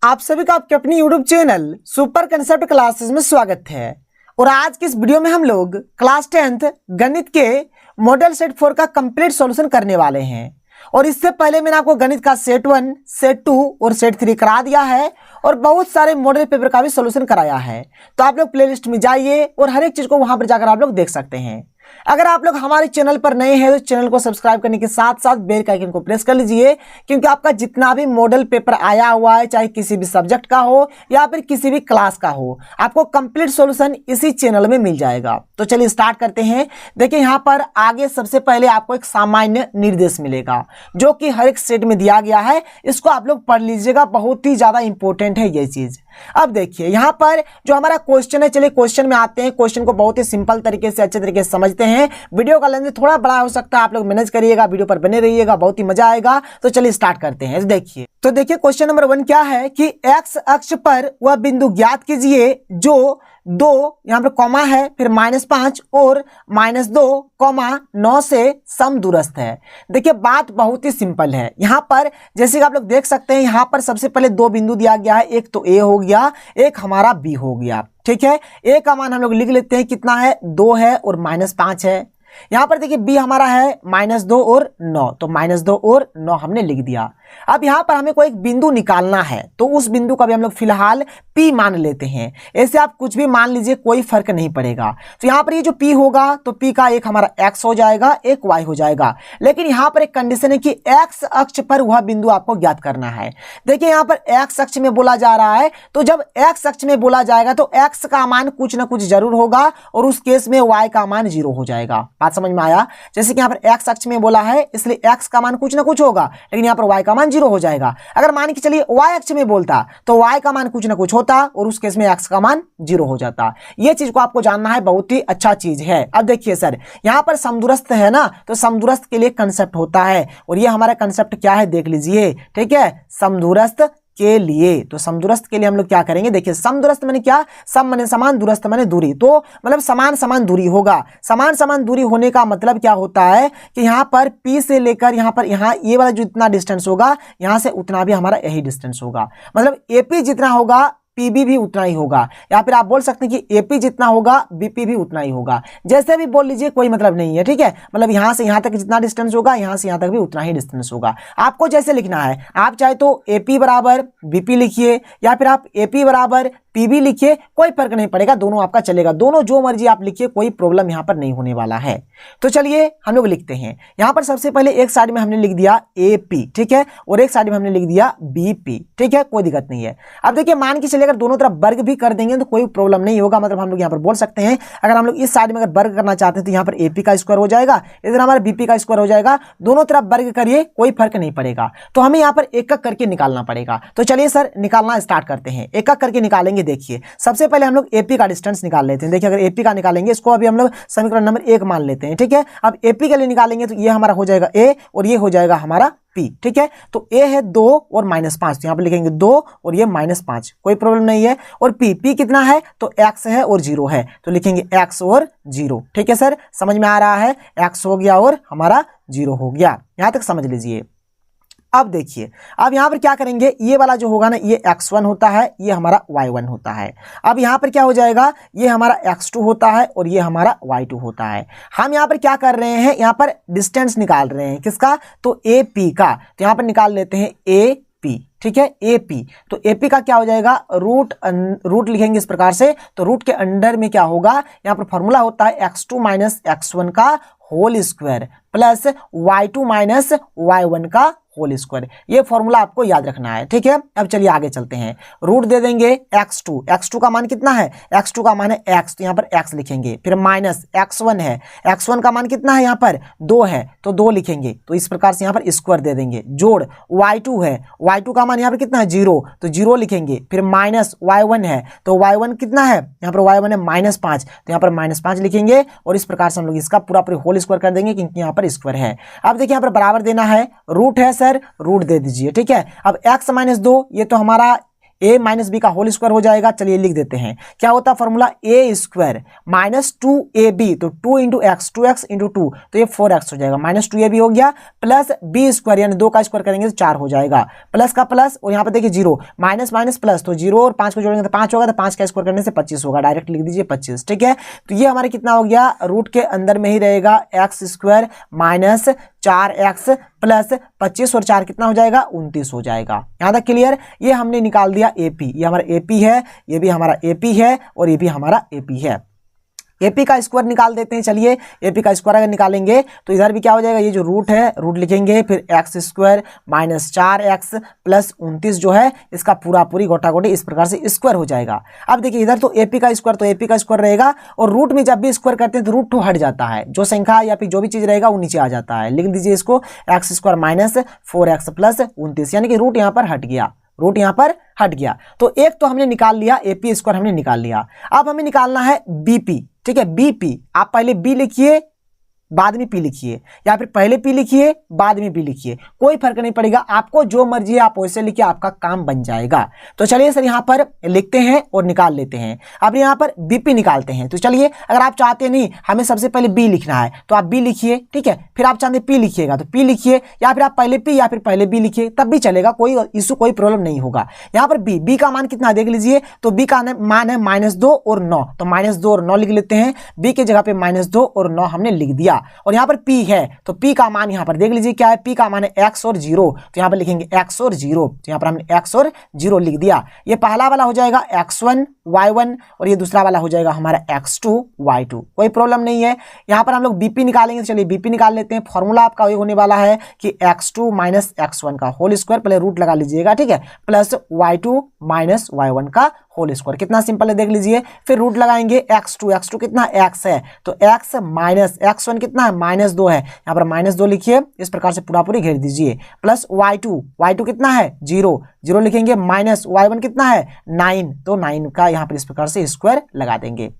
आप सभी का आपके अपनी YouTube channel super concept classes में स्वागत है। और आज की इस वीडियो में हम लोग क्लास 10th गणित के मॉडल सेट 4 का कंप्लीट सॉल्यूशन करने वाले हैं। और इससे पहले मैंने आपको गणित का सेट 1, सेट 2 और सेट 3 करा दिया है और बहुत सारे मॉडल पेपर का भी सॉल्यूशन कराया है। तो आप लोग प्लेलिस्ट में जाइए और हर एक चीज को वहां पर जाकर आप लोग देख सकते हैं। अगर आप लोग हमारे चैनल पर नए हैं तो चैनल को सब्सक्राइब करने के साथ साथ बेल के आइकन को प्रेस कर लीजिए, क्योंकि आपका जितना भी मॉडल पेपर आया हुआ है, चाहे किसी भी सब्जेक्ट का हो या फिर किसी भी क्लास का हो, आपको कंप्लीट सॉल्यूशन इसी चैनल में मिल जाएगा। तो चलिए स्टार्ट करते हैं। देखिए यहाँ पर आगे सबसे पहले आपको एक सामान्य निर्देश मिलेगा जो कि हर एक सेट में दिया गया है। इसको आप लोग पढ़ लीजिएगा, बहुत ही ज्यादा इंपॉर्टेंट है ये चीज। अब देखिए यहाँ पर जो हमारा क्वेश्चन है, चलिए क्वेश्चन में आते हैं। क्वेश्चन को बहुत ही सिंपल तरीके से अच्छे तरीके से समझते हैं। वीडियो का लेंथ थोड़ा बड़ा हो सकता है, आप लोग मैनेज करिएगा, वीडियो पर बने रहिएगा, बहुत ही मजा आएगा। तो चलिए स्टार्ट करते हैं। तो देखिए क्वेश्चन नंबर 1 क्या है कि एक्स अक्ष पर वह बिंदु ज्ञात कीजिए जो 2 यहाँ पर कॉमा है, फिर -5 और -2,9 से समदूरस्थ है। देखिए बात बहुत ही सिंपल है। यहाँ पर जैसे कि आप लोग देख सकते हैं, यहाँ पर सबसे पहले 2 बिंदु दिया गया है। एक तो ए हो गया, एक हमारा बी हो गया। ठीक है, ए का मान हम लोग लिख लेते हैं, कितना है 2 है और -5 है। यहाँ पर देखिए बी हमारा है -2 और 9, तो -2 और 9 हमने लिख दिया। अब यहाँ पर हमें कोई एक बिंदु निकालना है, तो उस बिंदु का भी हम लोग फिलहाल P मान लेते हैं। ऐसे आप कुछ भी मान लीजिए, कोई फर्क नहीं पड़ेगा। तो यहाँ पर ये जो P होगा, तो P का एक हमारा X हो जाएगा, एक Y हो जाएगा। लेकिन यहाँ पर एक कंडीशन है कि X अक्ष पर वह बिंदु आपको ज्ञात करना है। देखिए यहाँ पर X अक्ष में बोला जा रहा है, तो जब X अक्ष में बोला जाएगा तो X का मान कुछ ना कुछ जरूर होगा और उस केस में Y का मान 0 हो जाएगा। बात समझ में आया? जैसे कि यहाँ पर X अक्ष में बोला है, इसलिए X का मान कुछ ना कुछ होगा, लेकिन यहाँ पर Y का मान 0 हो जाएगा। अगर मान के चलिए Y अक्ष में बोलता तो Y का मान कुछ ना कुछ होता और उस केस में X का मान 0 हो जाता। ये चीज को आपको जानना है, बहुत ही अच्छा चीज है। अब देखिए सर, यहाँ पर समदूरस्थ है ना, तो समदूरस्थ के लिए कंसेप्ट होता है और ये हमारा कंसेप्ट क्या है देख लीजिए। ठीक है, समदूरस्थ के लिए, तो समदूरस्थ के लिए हम लोग क्या करेंगे, देखिए समदूरस्थ माने क्या, सम माने समान, दूरस्थ माने दूरी, तो मतलब समान समान दूरी होगा। समान समान दूरी होने का मतलब क्या होता है कि यहाँ पर P से लेकर यहाँ पर यहाँ ये वाला जो इतना डिस्टेंस होगा, यहाँ से उतना भी हमारा यही डिस्टेंस होगा। मतलब AP जितना होगा PB भी उतना ही होगा, या फिर आप बोल सकते हैं कि AP जितना होगा BP भी उतना ही होगा। जैसे भी बोल लीजिए, कोई मतलब नहीं है। ठीक है, मतलब यहां से यहां तक जितना डिस्टेंस होगा, यहां से यहां तक भी उतना ही डिस्टेंस होगा। आपको जैसे लिखना है, आप चाहे तो AP बराबर BP लिखिए या फिर आप AP बराबर PB लिखिए, कोई फर्क नहीं पड़ेगा, दोनों आपका चलेगा। दोनों जो मर्जी आप लिखिए, कोई प्रॉब्लम यहां पर नहीं होने वाला है। तो चलिए हम लोग लिखते हैं। यहां पर सबसे पहले एक साइड में हमने लिख दिया AP, ठीक है, और एक साइड में हमने लिख दिया BP। ठीक है, कोई दिक्कत नहीं है। अब देखिए मान के चलिए अगर दोनों तरफ वर्ग भी कर देंगे तो कोई प्रॉब्लम नहीं होगा। मतलब हम लोग यहाँ पर बोल सकते हैं, अगर हम लोग इस साइड में अगर वर्ग करना चाहते हैं तो यहाँ पर AP का स्क्वायर हो जाएगा, इधर हमारा BP का स्क्वायर हो जाएगा। दोनों तरफ वर्ग करिए, कोई फर्क नहीं पड़ेगा। तो हमें यहाँ पर एक एक करके निकालना पड़ेगा। तो चलिए सर निकालना स्टार्ट करते हैं, एक एक करके निकालेंगे। देखिए सबसे पहले हम लोग AP का डिस्टेंस निकाल लेते हैं। देखिए अगर AP का निकालेंगे, इसको अभी हम लोग समीकरण नंबर 1 मान लेते हैं। ठीक है, अब AP के लिए निकालेंगे तो ये हमारा हो जाएगा A और ये हो जाएगा हमारा P। ठीक है, तो A है 2 और -5, तो यहाँ पर लिखेंगे 2 और ये -5, कोई प्रॉब्लम नहीं है। और P कितना है, तो X है और 0 है, तो लिखेंगे X और 0। ठीक है सर, समझ में आ रहा है, X हो गया और हमारा 0 हो गया, यहां तक समझ लीजिए। अब देखिए, अब यहां पर क्या करेंगे, ये वाला जो होगा ना, ये x1 होता है, ये हमारा y1 होता है। अब यहां पर क्या हो जाएगा, ये हमारा x2 होता है और ये हमारा y2 होता है। हम यहां पर क्या कर रहे हैं, यहां पर डिस्टेंस निकाल रहे हैं, किसका, तो AP का। तो यहां पर निकाल लेते हैं AP। ठीक है, AP, तो AP का क्या हो जाएगा, रूट लिखेंगे इस प्रकार से। तो रूट के अंडर में क्या होगा, यहाँ पर फॉर्मूला होता है x2 - x1 का whole square plus y2 - y1 का होल स्क्वायर। ये फॉर्मूला आपको याद रखना है। ठीक है, अब चलिए आगे चलते हैं। रूट दे देंगे x2 का मान कितना है, x2 का मान है x, तो यहाँ पर x लिखेंगे। फिर माइनस x1 है, x1 का मान कितना है, यहाँ पर 2 है, तो 2 लिखेंगे। तो इस प्रकार से यहाँ पर स्क्वायर दे देंगे। जोड़ y2 है, y2 का मान यहाँ पर कितना है 0, तो 0 लिखेंगे। फिर माइनस y1 है, तो y1 कितना है, यहाँ पर y1 है -5, तो यहाँ पर -5 लिखेंगे और इस प्रकार से हम लोग इसका पूरा होल स्क्वायर कर देंगे, क्योंकि यहाँ पर स्क्वायर है। अब देखिए यहाँ पर बराबर देना है, रूट है सर, रूट दे दीजिए। ठीक है, अब x - 2, ये तो हमारा ए माइनस बी का होल स्क्वायर हो जाएगा। चलिए लिख देते हैं, क्या होता है फॉर्मूला, ए स्क्वायर माइनस 2ab, तो 2 इंटू एक्स, 2x इंटू 2, तो ये 4x हो जाएगा, माइनस 2ab हो गया, प्लस बी स्क्वायर यानी 2 का स्क्वायर करेंगे तो 4 हो जाएगा, प्लस का प्लस, और यहाँ पर देखिए 0 माइनस माइनस प्लस, तो 0 और 5 को जोड़ेंगे तो 5 होगा, तो 5 का स्क्वायर करने से 25 होगा, डायरेक्ट लिख दीजिए 25। ठीक है, तो ये हमारे कितना हो गया, रूट के अंदर में ही रहेगा x square minus 4x plus 25 और 4 कितना हो जाएगा, 29 हो जाएगा। यहां तक क्लियर। ये हमने निकाल दिया एपी, ये हमारा एपी है, ये भी हमारा एपी है, और ये भी हमारा एपी है। एपी का स्क्वायर निकाल देते हैं। चलिए एपी का स्क्वायर अगर निकालेंगे तो इधर भी क्या हो जाएगा, ये जो रूट है, रूट लिखेंगे, फिर x square minus 4x plus 29 जो है इसका पूरा पूरी गोटा गोटी इस प्रकार से स्क्वायर हो जाएगा। अब देखिए इधर तो एपी का स्क्वायर, तो एपी का स्क्वायर रहेगा, और रूट में जब भी स्क्वायर करते हैं तो रूट 2 हट जाता है, जो संख्या या फिर जो भी चीज रहेगा वो नीचे आ जाता है। लिख दीजिए इसको, x square minus 4x plus 29, यानी कि रूट यहाँ पर हट गया, रूट यहाँ पर हट गया। तो एक तो हमने निकाल लिया, एपी स्क्वायर हमने निकाल लिया। अब हमें निकालना है बीपी। ठीक है, बीपी आप पहले बी लिखिए बाद में पी लिखिए, या फिर पहले पी लिखिए बाद में बी लिखिए, कोई फर्क नहीं पड़ेगा, आपको जो मर्जी है आप वैसे लिखिए, आपका काम बन जाएगा। तो चलिए सर यहाँ पर लिखते हैं और निकाल लेते हैं। अब यहाँ पर बीपी निकालते हैं। तो चलिए अगर आप चाहते नहीं हमें सबसे पहले बी लिखना है तो आप बी लिखिए, ठीक है, फिर आप चाहते पी लिखिएगा तो पी लिखिए, या फिर आप पहले पी या फिर पहले बी लिखिए, तब भी चलेगा, कोई इशू कोई प्रॉब्लम नहीं होगा। यहाँ पर बी का मान कितना देख लीजिए, तो बी का मान है -2 और 9, तो -2 और 9 लिख लेते हैं। बी की जगह पे -2 और 9 हमने लिख दिया। और यहाँ पर P है तो P का मान यहाँ पर देख लीजिए क्या है, P का मान है x और 0, तो यहाँ पर लिखेंगे x और 0, तो यहाँ पर हमने x और 0 लिख दिया। ये पहला वाला हो जाएगा x1 y1 और ये दूसरा वाला हो जाएगा हमारा x2 y2, कोई प्रॉब्लम नहीं है। यहाँ पर हम लोग BP निकालेंगे, तो चलिए BP निकाल लेते हैं। फॉर्मूला आपका ये होने वाला है कि x2 माइनस x1 का होल स्क्वायर, पहले रूट लगा लीजिएगा, ठीक है, प्लस y2 माइनस y1 का होल स्क्वायर। कितना सिंपल है देख लीजिए, फिर रूट लगाएंगे x2 कितना x है, तो x माइनस x1 कितना है -2 है, यहाँ पर -2 लिखिए, इस प्रकार से पूरा पूरी घेर दीजिए, प्लस y2 कितना है 0 लिखेंगे, माइनस y1 कितना है 9, तो 9 का यहाँ पर इस प्रकार से स्क्वायर लगा देंगे।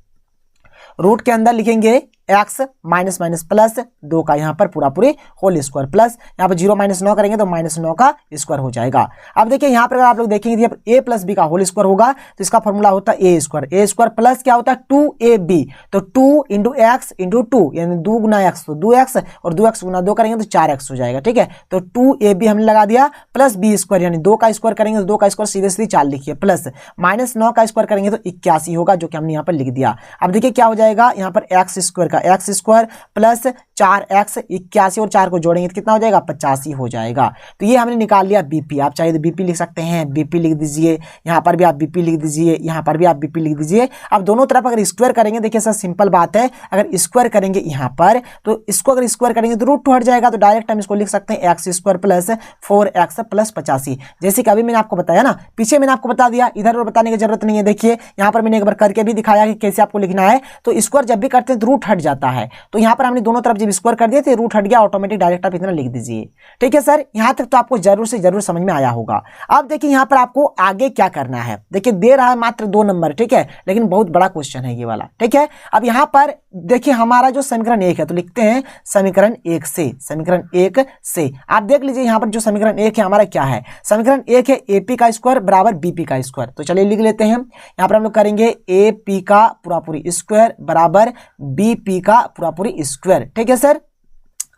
रूट के अंदर लिखेंगे x माइनस माइनस प्लस 2 का यहाँ पर पूरा पूरी होल स्क्वायर, प्लस यहाँ पर 0 माइनस 9 करेंगे तो -9 का स्क्वायर हो जाएगा। अब देखिए यहाँ पर अगर आप लोग देखेंगे a प्लस बी का होल स्क्वायर होगा तो इसका फॉर्मूला होता है ए स्क्वायर प्लस क्या होता है 2ab, तो 2 इंटू एक्स इंटू 2 यानी 2 गुना एक्स, तो 2x और 2x गुना 2 करेंगे तो 4x हो जाएगा, ठीक है। तो 2ab हमने लगा दिया, प्लस बी स्क्वायर यानी 2 का स्क्वायर करेंगे तो 2 का स्क्वायर सीधे सीधे 4 लिखिए, प्लस -9 का स्क्वायर करेंगे तो 81 होगा, जो कि हमने यहाँ पर लिख दिया। अब देखिए क्या हो जाएगा, यहाँ पर x स्क्वायर का x स्क्वायर प्लस 4x 81 और 4 को जोड़ेंगे तो कितना हो जाएगा 85 हो जाएगा। तो ये हमने निकाल लिया बीपी। आप चाहे तो बीपी लिख सकते हैं, बीपी लिख दीजिए, यहाँ पर भी आप बीपी लिख दीजिए, यहाँ पर भी आप बीपी लिख दीजिए। अब दोनों तरफ अगर स्क्वायर करेंगे, देखिए सर सिंपल बात है, अगर स्क्वायर करेंगे यहाँ पर तो इसको अगर स्क्वायर करेंगे तो रूट 2 हट जाएगा, तो डायरेक्ट हम इसको लिख सकते हैं x square plus 4x plus 85, जैसे कि अभी मैंने आपको बताया ना, पीछे मैंने आपको बता दिया, इधर और बताने की जरूरत नहीं है। देखिए यहाँ पर मैंने एक बार करके भी दिखाया कि कैसे आपको लिखना है। तो स्क्वायर जब भी करते हैं तो रूट हट जाता है, तो यहाँ पर हमने दोनों तरफ जब स्क्वायर कर दिए थे रूट हट गया, ऑटोमेटिक डायरेक्ट आप इतना लिख दीजिए, ठीक है सर। यहाँ तक तो आपको जरूर से जरूर समझ में आया होगा। अब देखिए यहाँ पर आपको आगे क्या करना है, देखिए दे रहा है मात्र 2 नंबर, ठीक है, लेकिन बहुत बड़ा क्वेश्चन है ये वाला, ठीक है। अब यहाँ पर देखिए हमारा जो समीकरण 1 है तो लिखते हैं समीकरण 1 से आप देख लीजिए यहाँ पर जो समीकरण 1 है हमारा क्या है, समीकरण 1 है एपी का स्क्वायर बराबर बीपी का स्क्वायर। तो चलिए लिख लेते हैं, यहाँ पर हम लोग करेंगे एपी का पूरा पूरी स्क्वायर बराबर बीपी का पूरा पूरी स्क्वायर, ठीक है सर।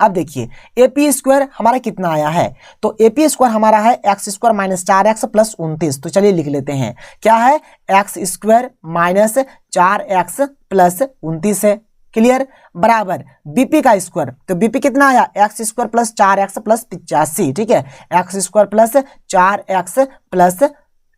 अब देखिए एपी स्क्वायर हमारा कितना आया है, तो एपी स्क्वायर हमारा है x square minus 4x plus 29। तो चलिए लिख लेते हैं, क्या है x square minus 4x plus 29 है, क्लियर, बराबर बीपी का स्क्वायर, तो बीपी कितना आया x square plus 4x plus 85, ठीक है, x square plus 4x plus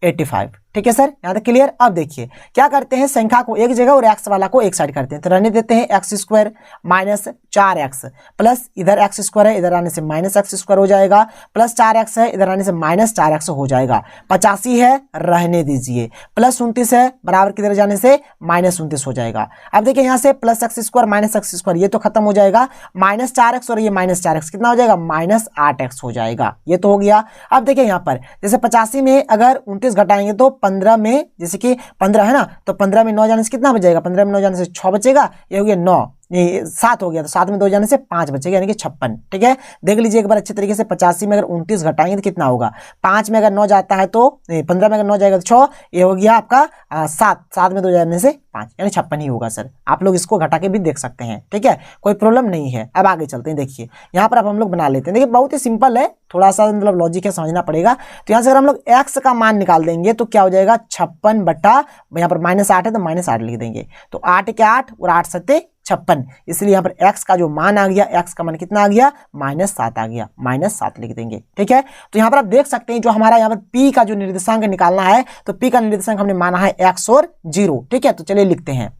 85, ठीक है सर, यहाँ तक क्लियर। अब देखिए क्या करते हैं, संख्या को एक जगह और एक्स वाला को एक साइड करते हैं, तो रहने देते हैं x square minus 4x plus इधर एक्स स्क्वायर है, इधर आने से माइनस एक्स स्क्वायर हो जाएगा, प्लस 4x है, इधर आने से माइनस 4x हो जाएगा, 85 है रहने दीजिए, प्लस 29 है बराबर किधर जाने से माइनस 29 हो जाएगा। अब देखिए यहाँ से plus x square minus x square ये तो खत्म हो जाएगा, माइनस 4x और ये माइनस 4x कितना हो जाएगा माइनस 8x हो जाएगा, ये तो हो गया। अब देखिए यहाँ पर जैसे 85 में अगर 29 घटाएंगे तो 15 में, जैसे कि 15 है ना, तो 15 में 9 जाने से कितना बचेगा, 15 में 9 जाने से 6 बचेगा, ये हो गया 9, नहीं 7 हो गया, तो 7 में 2 जाने से 5 बचेगा, यानी कि 56। ठीक है, देख लीजिए एक बार अच्छे तरीके से। 85 में अगर 29 घटाएंगे तो कितना होगा? 5 में अगर 9 जाता है तो 15 में अगर 9 जाएगा तो 6, ये हो गया आपका 7 में 2 जाने से 5, यानी 56 ही होगा सर। आप लोग इसको घटा के भी देख सकते हैं। ठीक है, कोई प्रॉब्लम नहीं है। अब आगे चलते हैं, देखिए यहाँ पर अब हम लोग बना लेते हैं। देखिए बहुत ही सिंपल है, थोड़ा सा मतलब लॉजिक है, समझना पड़ेगा। तो यहाँ से अगर हम लोग x का मान निकाल देंगे तो क्या हो जाएगा? 56 बटा, यहाँ पर -8 है तो -8 लिख देंगे, तो 8 के 8 और 8 सत्ते 56, इसलिए यहाँ पर x का जो मान आ गया, x का मान कितना आ गया? -7 आ गया, -7 लिख देंगे। ठीक है, तो यहाँ पर आप देख सकते हैं जो हमारा यहाँ पर p का जो निर्देशांक निकालना है, तो p का निर्देशांक हमने माना है x और 0। ठीक है, तो चलिए लिखते हैं,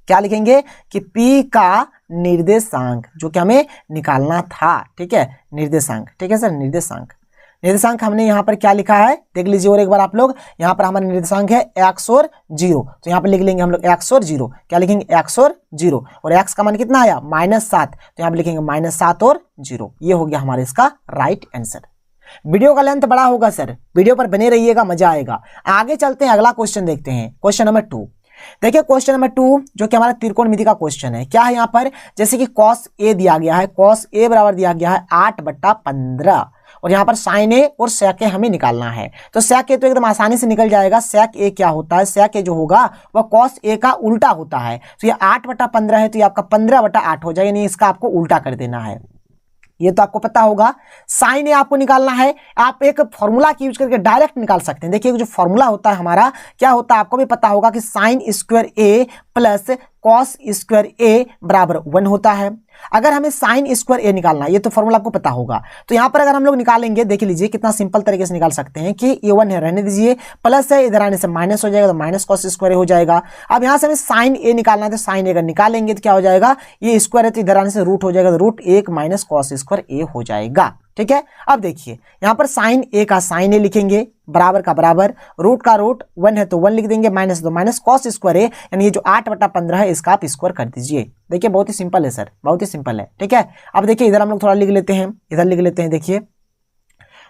क्या लिखेंगे कि p का निर्देशांक जो कि हमें निकालना था। ठीक है, निर्देशांक। ठीक है सर, निर्देशांक हमने यहाँ पर क्या लिखा है देख लीजिए और एक बार आप लोग। यहाँ पर हमारा निर्देशांक है x और 0, तो यहाँ पर लिख लेंगे हम लोग x और 0। क्या लिखेंगे? x और 0, और x का मान कितना आया? -7, तो यहाँ पर लिखेंगे -7 और 0। ये हो गया हमारे इसका राइट आंसर। वीडियो का लेंथ बड़ा होगा सर, वीडियो पर बने रहिएगा, मजा आएगा। आगे चलते हैं, अगला क्वेश्चन देखते हैं, क्वेश्चन नंबर 2। देखिए क्वेश्चन नंबर 2 जो कि हमारा त्रिकोणमिति का क्वेश्चन है। क्या है यहाँ पर? जैसे कि cos a दिया गया है, cos a बराबर दिया गया है 8/15, और यहाँ पर sin a और sec a हमें निकालना है। तो sec a तो एकदम आसानी से निकल जाएगा। sec a क्या होता है? sec a जो होगा वह cos a का उल्टा होता है। तो ये 8/15 है, तो ये आपका 15/8 हो जाएगा, यानी इसका आपको उल्टा कर देना है। ये तो आपको पता होगा। साइन ए आपको निकालना है, आप एक फॉर्मूला की यूज करके डायरेक्ट निकाल सकते हैं। देखिए जो फॉर्मूला होता है हमारा क्या होता है, आपको भी पता होगा कि साइन स्क्वायर ए प्लस कॉस स्क्वायर ए बराबर 1 होता है। अगर हमें साइन स्क्वायर ए निकालना है, ये तो फॉर्मूला आपको पता होगा, तो यहां पर अगर हम लोग निकालेंगे, देख लीजिए कितना सिंपल तरीके से निकाल सकते हैं कि ये 1 है, रहने दीजिए, प्लस है, इधर आने से माइनस हो जाएगा, तो माइनस कॉस स्क्वायर ए हो जाएगा। अब यहां से हमें साइन ए निकालना है, तो साइन ए अगर निकालेंगे तो क्या हो जाएगा? ये स्क्वायर है तो इधर आने से रूट हो जाएगा, तो रूट 1 माइनस कॉस स्क्वायर ए हो जाएगा। ठीक है, अब देखिए यहां पर साइन ए का साइन ए लिखेंगे, बराबर का बराबर, रूट का रूट 1 है तो 1 लिख देंगे, माइनस तो माइनस कॉस स्क्वायर ए, यानी ये जो 8/15 है इसका आप स्क्वायर कर दीजिए। देखिए बहुत ही सिंपल है सर, बहुत ही सिंपल है। ठीक है, अब देखिए इधर हम लोग थोड़ा लिख लेते हैं, इधर लिख लेते हैं। देखिए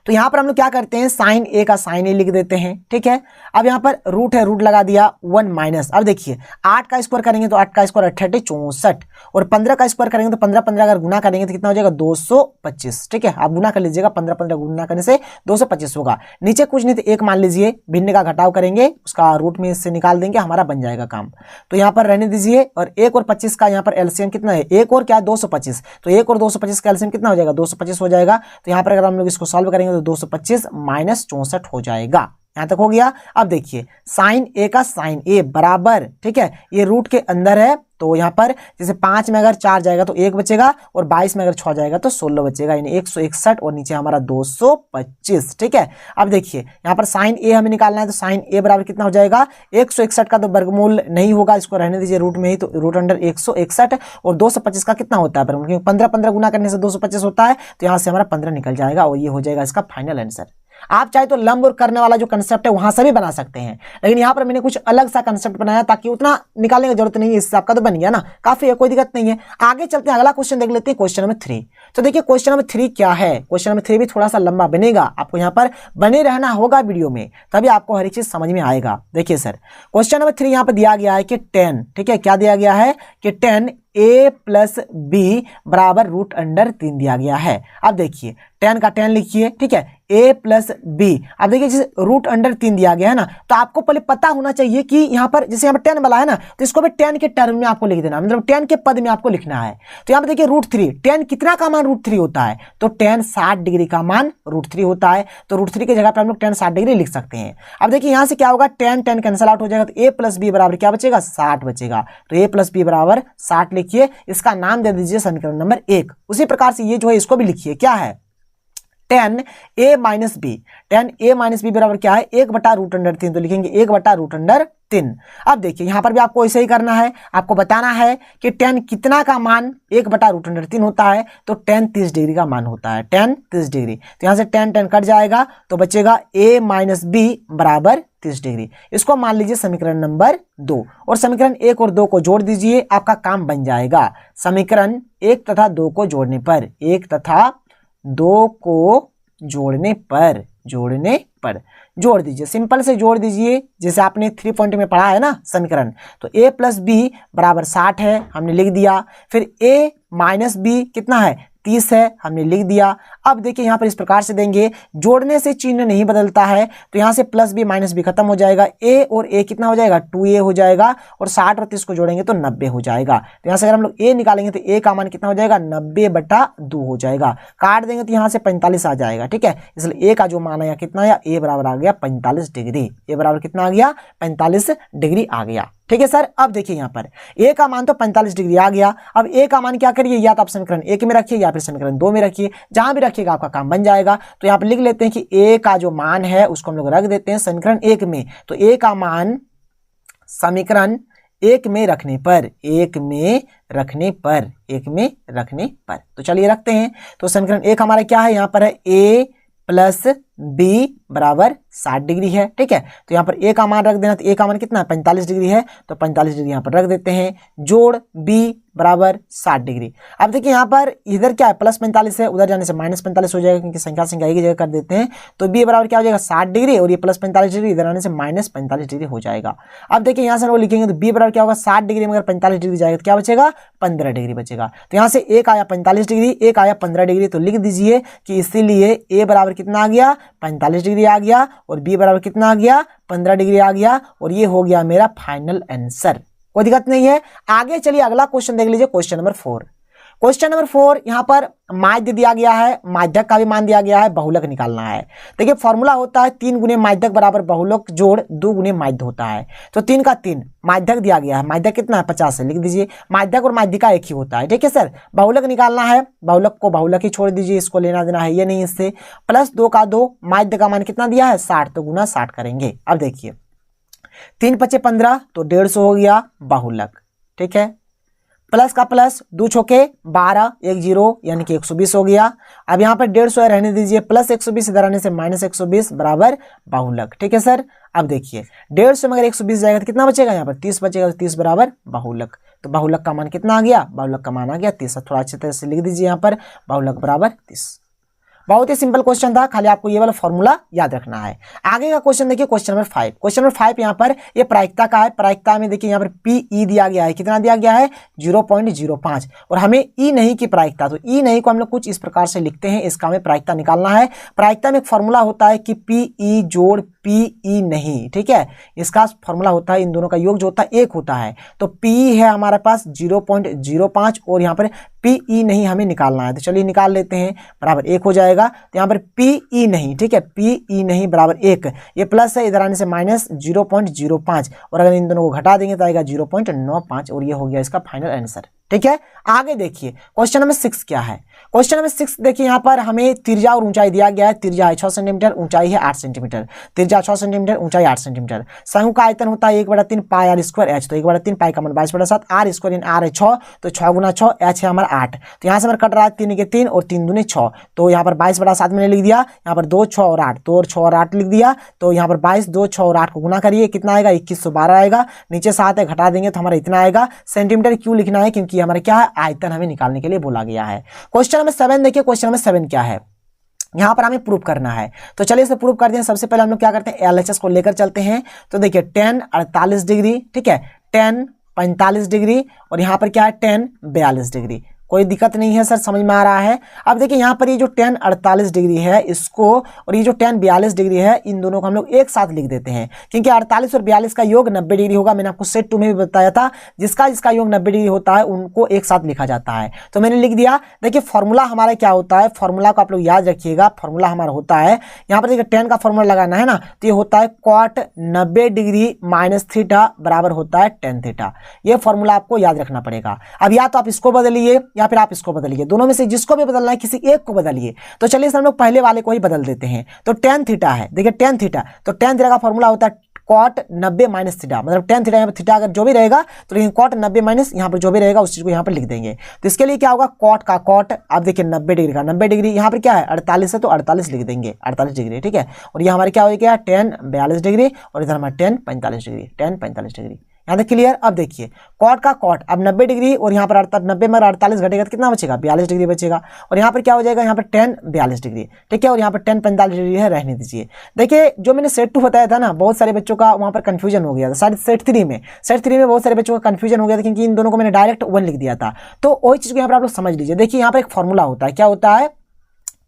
तो यहां पर हम लोग क्या करते हैं, साइन ए का साइन ए लिख देते हैं। ठीक है, अब यहां पर रूट है, रूट लगा दिया, 1 माइनस। अब देखिए 8 का स्क्वायर करेंगे तो 8 का स्क्वायर 68 64, और 15 का स्क्वायर करेंगे तो 15 अगर गुना करेंगे तो कितना हो जाएगा? 225। ठीक है, आप गुना कर लीजिएगा, 15 गुना करने से 225 होगा। नीचे कुछ नहीं तो 1 मान लीजिए, भिन्न का घटाव करेंगे, उसका रूट में से निकाल देंगे, हमारा बन जाएगा काम। तो यहाँ पर रहने दीजिए, और 1 और 25 का यहाँ पर एलसीएम कितना है? 1 और क्या? 225, तो 1 और 225 का एलसीएम कितना हो जाएगा? 225 हो जाएगा। तो यहाँ पर अगर हम लोग इसको सॉल्व करेंगे तो 225 माइनस 64 हो जाएगा। यहां तक हो गया। अब देखिए साइन ए का साइन ए बराबर, ठीक है, ये रूट के अंदर है, तो यहां पर जैसे 5 में अगर 4 जाएगा तो 1 बचेगा, और 22 में अगर 6 जाएगा तो 16 बचेगा, यानी 161, और नीचे हमारा 225। ठीक है, अब देखिए यहां पर साइन ए हमें निकालना है, तो साइन ए बराबर कितना हो जाएगा? 161 का तो वर्गमूल नहीं होगा, इसको रहने दीजिए रूट में ही, तो रूट अंडर 161, और 225 का कितना होता है वर्गमूल? क्योंकि 15 गुना करने से 225 होता है, तो यहां से हमारा 15 निकल जाएगा, और ये हो जाएगा इसका फाइनल आंसर। आप चाहे तो लंब और करने वाला जो कंसेप्ट है वहां से भी बना सकते हैं, लेकिन यहां पर मैंने कुछ अलग सा कंसेप्ट बनाया ताकि उतना निकालने की जरूरत नहीं है, इससे आपका तो बन गया ना, काफी है, कोई दिक्कत नहीं है। आगे चलते हैं, अगला क्वेश्चन देख लेते हैं, क्वेश्चन नंबर 3। तो देखिए क्वेश्चन नंबर 3 क्या है? क्वेश्चन नंबर 3 भी थोड़ा सा लंबा बनेगा, आपको यहाँ पर बने रहना होगा वीडियो में, तभी आपको हर एक चीज समझ में आएगा। देखिए सर क्वेश्चन नंबर 3 यहाँ पर दिया गया है कि 10, ठीक है, क्या दिया गया है कि 10 a प्लस बी बराबर रूट अंडर 3 दिया गया है। अब देखिए 10 का 10 लिखिए, ठीक है, a प्लस बी। अब देखिए जैसे रूट अंडर 3 दिया गया है ना, तो आपको पहले पता होना चाहिए कि यहाँ पर जैसे यहाँ पर 10 वाला है ना, तो इसको भी 10 के टर्म में आपको लिख देना, मतलब 10 के पद में आपको लिखना है। तो यहाँ पर देखिए रूट 3, 10 कितना का मान रूट 3 होता है? तो 10 60 डिग्री का मान रूट 3 होता है, तो रूट 3 की जगह पर हम लोग 10 60 डिग्री लिख सकते हैं। अब देखिए यहाँ से क्या होगा, 10 10 कैंसिल आउट हो जाएगा, तो a प्लस बी बराबर क्या बचेगा? 60 बचेगा। तो a प्लस बी बराबर 60 लिखिए, इसका नाम दे दीजिए समीकरण नंबर 1। उसी प्रकार से ये जो है इसको भी लिखिए, क्या है? 10 a minus b, 10 a minus b बराबर क्या है? 1 बटा रूट अंडर 3, तो लिखेंगे 1 बटा रूट अंडर 3। अब देखिए यहां पर भी आपको ऐसे ही करना है, आपको बताना है कि 10 कितना का मान 1 बटा रूट अंडर 3 होता है, तो 10 30 डिग्री का मान होता है, 10 30 डिग्री। तो यहां से 10 10 कट जाएगा, तो बचेगा a माइनस बी बराबर 30 डिग्री। इसको मान लीजिए समीकरण नंबर 2, और समीकरण 1 और 2 को जोड़ दीजिए, आपका काम बन जाएगा। समीकरण 1 तथा 2 को जोड़ने पर, 1 तथा 2 को जोड़ने पर जोड़ दीजिए, सिंपल से जोड़ दीजिए, जैसे आपने 3 पॉइंट में पढ़ा है ना समीकरण। तो a प्लस बी बराबर 60 है, हमने लिख दिया। फिर a माइनस बी कितना है, 30 है, हमने लिख दिया। अब देखिए यहाँ पर इस प्रकार से देंगे, जोड़ने से चिन्ह नहीं बदलता है, तो यहाँ से प्लस बी माइनस बी खत्म हो जाएगा, a और a कितना हो जाएगा, 2a हो जाएगा, और 60 और 30 को जोड़ेंगे तो 90 हो जाएगा। तो यहाँ से अगर हम लोग a निकालेंगे तो a का मान कितना हो जाएगा, 90/2 हो जाएगा। काट देंगे तो यहाँ से 45 आ जाएगा, ठीक है। इसलिए a का जो मान आया कितना आया, a बराबर आ गया 45 डिग्री। a बराबर कितना आ गया, 45 डिग्री आ गया, ठीक है सर। अब देखिए यहाँ पर a का मान तो 45 डिग्री आ गया। अब a का मान क्या करिए, या तो आप समीकरण 1 में रखिए या फिर समीकरण 2 में रखिए, जहां भी रखिएगा आपका काम बन जाएगा। तो यहाँ पर लिख लेते हैं कि a का जो मान है उसको हम लोग रख देते हैं समीकरण 1 में। तो a का मान समीकरण 1 में रखने पर, 1 में रखने पर, 1 में रखने पर, तो चलिए रखते हैं। तो समीकरण 1 हमारा क्या है, यहाँ पर है a प्लस बी बराबर 60 डिग्री है, ठीक है। तो यहाँ पर a का मान रख देना, तो a का मान कितना है, 45 डिग्री है, तो 45 डिग्री यहाँ पर रख देते हैं। जोड़ b बराबर 60 डिग्री। अब देखिए यहाँ पर इधर क्या है, प्लस 45 है, उधर जाने से माइनस 45 हो जाएगा, क्योंकि संख्या एक ही जगह कर देते हैं। तो b बराबर क्या हो जाएगा, 60 डिग्री, और ये प्लस 45 डिग्री, इधर आने से माइनस 45 डिग्री हो जाएगा। अब देखिए यहाँ से वो लिखेंगे तो b बराबर क्या होगा, 60 डिग्री में अगर 45 डिग्री जाएगा तो क्या बचेगा, 15 डिग्री बचेगा। तो यहाँ से एक आया 45 डिग्री, एक आया 15 डिग्री, तो लिख दीजिए कि इसीलिए a बराबर कितना आ गया, 45 डिग्री आ गया, और b बराबर कितना आ गया, 15 डिग्री आ गया, और ये हो गया मेरा फाइनल आंसर। कोई दिक्कत नहीं है। आगे चलिए अगला क्वेश्चन देख लीजिए, क्वेश्चन नंबर 4। क्वेश्चन नंबर 4 यहाँ पर माध्य दिया गया है, माध्यक का भी मान दिया गया है, बहुलक निकालना है। देखिए फॉर्मूला होता है 3 गुने माध्यक बराबर बहुलक जोड़ 2 गुने माध्य होता है। तो 3 का 3 माध्यक दिया गया है, माध्यक कितना है, 50 है, लिख दीजिए। माध्यक और माध्यिका एक ही होता है, ठीक है सर। बहुलक निकालना है, बहुलक को बहुलक ही छोड़ दीजिए, इसको लेना देना है ये नहीं इससे। प्लस 2 का 2, माध्य का मान कितना दिया है, 60, तो गुना 60 करेंगे। अब देखिए 3 पचे 15, तो 150 हो गया बहुलक, ठीक है। प्लस का प्लस 2 छोके 12, 1 0 यानी कि 120 हो गया। अब यहाँ पर 150 रहने दीजिए, प्लस 120 इधर आने से माइनस 120 बराबर बहुलक, ठीक है सर। अब देखिए 150 में अगर 120 जाएगा तो कितना बचेगा, यहाँ पर 30 बचेगा, तो 30 बराबर बहुलक। तो बहुलक का मान कितना आ गया, बहुलक का मान आ गया 30। थोड़ा अच्छी तरह से लिख दीजिए यहाँ पर, बहुलक बराबर 30। बहुत ही सिंपल क्वेश्चन था, खाली आपको ये वाला फॉर्मूला याद रखना है। आगे का क्वेश्चन देखिए, क्वेश्चन नंबर 5। क्वेश्चन नंबर 5 यहाँ पर ये प्रायिकता का है। प्रायिकता में देखिए यहाँ पर पी दिया गया है, कितना दिया गया है, 0.05, और हमें ई नहीं की प्रायिकता। तो ई नहीं को हम लोग कुछ इस प्रकार से लिखते हैं, इसका हमें प्रायिकता निकालना है। प्रायिकता में एक फॉर्मूला होता है कि पी जोड़ पी नहीं, ठीक है। इसका फॉर्मूला होता है, इन दोनों का योग जो होता है 1 होता है। तो पी है हमारे पास 0.05, और यहाँ पर पी नहीं हमें निकालना है। तो चलिए निकाल लेते हैं, बराबर 1 हो जाएगा। तो यहाँ पर पी नहीं, ठीक है, पी नहीं बराबर 1, ये प्लस है, इधर आने से माइनस 0.05, और अगर इन दोनों को घटा देंगे तो आएगा 0.95, और ये हो गया इसका फाइनल आंसर, ठीक है। आगे देखिए क्वेश्चन नंबर 6 क्या है। क्वेश्चन नंबर 6 देखिए, यहाँ पर हमें त्रिज्या और ऊंचाई दिया गया है। त्रिज्या है 6 सेंटीमीटर, ऊंचाई है 8 सेंटीमीटर। त्रिज्या 6 सेंटीमीटर, ऊंचाई 8 सेंटीमीटर। संयुग का आयतन होता है 1/3 पाई r स्क्वायर h। तो 1/3 पाई का मान 22/7, r स्क्वायर इन r है 6, तो 6 गुना 6, h है हमारा 8। तो यहाँ से हमारा कट रहा है 3 के 3 और 3 दूने 6, तो यहाँ पर 22/7 मैंने लिख दिया। यहाँ पर 2 6 और 8, 2 और 6 और 8 लिख दिया। तो यहाँ पर 22, 2 6 और 8 को गुना करिए, कितना आएगा, 2112 आएगा। नीचे 7 है, घटा देंगे तो हमारा इतना आएगा। सेंटीमीटर क्यों लिखना है, क्योंकि हमारा क्या है, आयतन हमें निकालने के लिए बोला गया है। क्वेश्चन नंबर 7 देखिए, क्वेश्चन नंबर 7 क्या है, यहां पर हमें प्रूफ करना है। तो चलिए इसे प्रूफ करते हैं। सबसे पहले हम लोग क्या करते हैं, एलएचएस को लेकर चलते हैं। तो देखिए 10 48 डिग्री, ठीक है, 10 45 डिग्री, और यहां पर क्या है 10 42 डिग्री। कोई दिक्कत नहीं है सर, समझ में आ रहा है। अब देखिए यहाँ पर ये जो 10 48 डिग्री है इसको, और ये जो 10 42 डिग्री है, इन दोनों को हम लोग एक साथ लिख देते हैं, क्योंकि 48 और 42 का योग 90 डिग्री होगा। मैंने आपको सेट 2 में भी बताया था, जिसका योग 90 डिग्री होता है उनको एक साथ लिखा जाता है। तो मैंने लिख दिया। देखिए फॉर्मूला हमारा क्या होता है, फॉर्मूला को आप लोग याद रखिएगा। फॉर्मूला हमारा होता है, यहाँ पर देखिए 10 का फॉर्मूला लगाना है ना, तो ये होता है cot 90 डिग्री माइनस थीटा बराबर होता है tan थीटा। ये फॉर्मूला आपको याद रखना पड़ेगा। अब या तो आप इसको बदलिए या फिर आप इसको बदलिए, दोनों में से जिसको भी बदलना है किसी एक को बदलिए। तो चलिए हम लोग पहले वाले को ही बदल देते हैं। तो tan थीटा है, देखिए tan थीटा, तो tan थीटा का फॉर्मूला होता है cot 90 माइनस थीटा, मतलब tan थीटा, यहाँ पर थीटा अगर जो भी रहेगा तो लेकिन cot 90 माइनस यहाँ पर जो भी रहेगा उस चीज को यहाँ पर लिख देंगे। तो इसके लिए क्या होगा, cot का cot, अब देखिए 90 डिग्री का 90 डिग्री, यहाँ पर क्या है 48 है तो 48 लिख देंगे, 48 डिग्री, ठीक है। और ये हमारे क्या हो गया tan 42 डिग्री, और इधर हमारा tan 45 डिग्री, tan 45 डिग्री। यहाँ तक क्लियर। अब देखिए कॉट का कॉट, अब 90 डिग्री और यहाँ पर 90 में 48 घटेगा तो कितना बचेगा, 42 डिग्री बचेगा। और यहाँ पर क्या हो जाएगा, यहाँ पर tan 42 डिग्री, ठीक है। और यहाँ पर tan 45 डिग्री है, रहने दीजिए। देखिए जो मैंने सेट 2 बताया था ना, बहुत सारे बच्चों का वहाँ पर कंफ्यूजन हो गया था, शायद सेट 3 में बहुत सारे बच्चों का कंफ्यूजन हो गया था, क्योंकि इन दोनों को मैंने डायरेक्ट 1 लिख दिया था। तो वही चीज को यहाँ पर आप लोग समझ लीजिए। देखिए यहाँ पर एक फॉर्मूला होता है, क्या होता है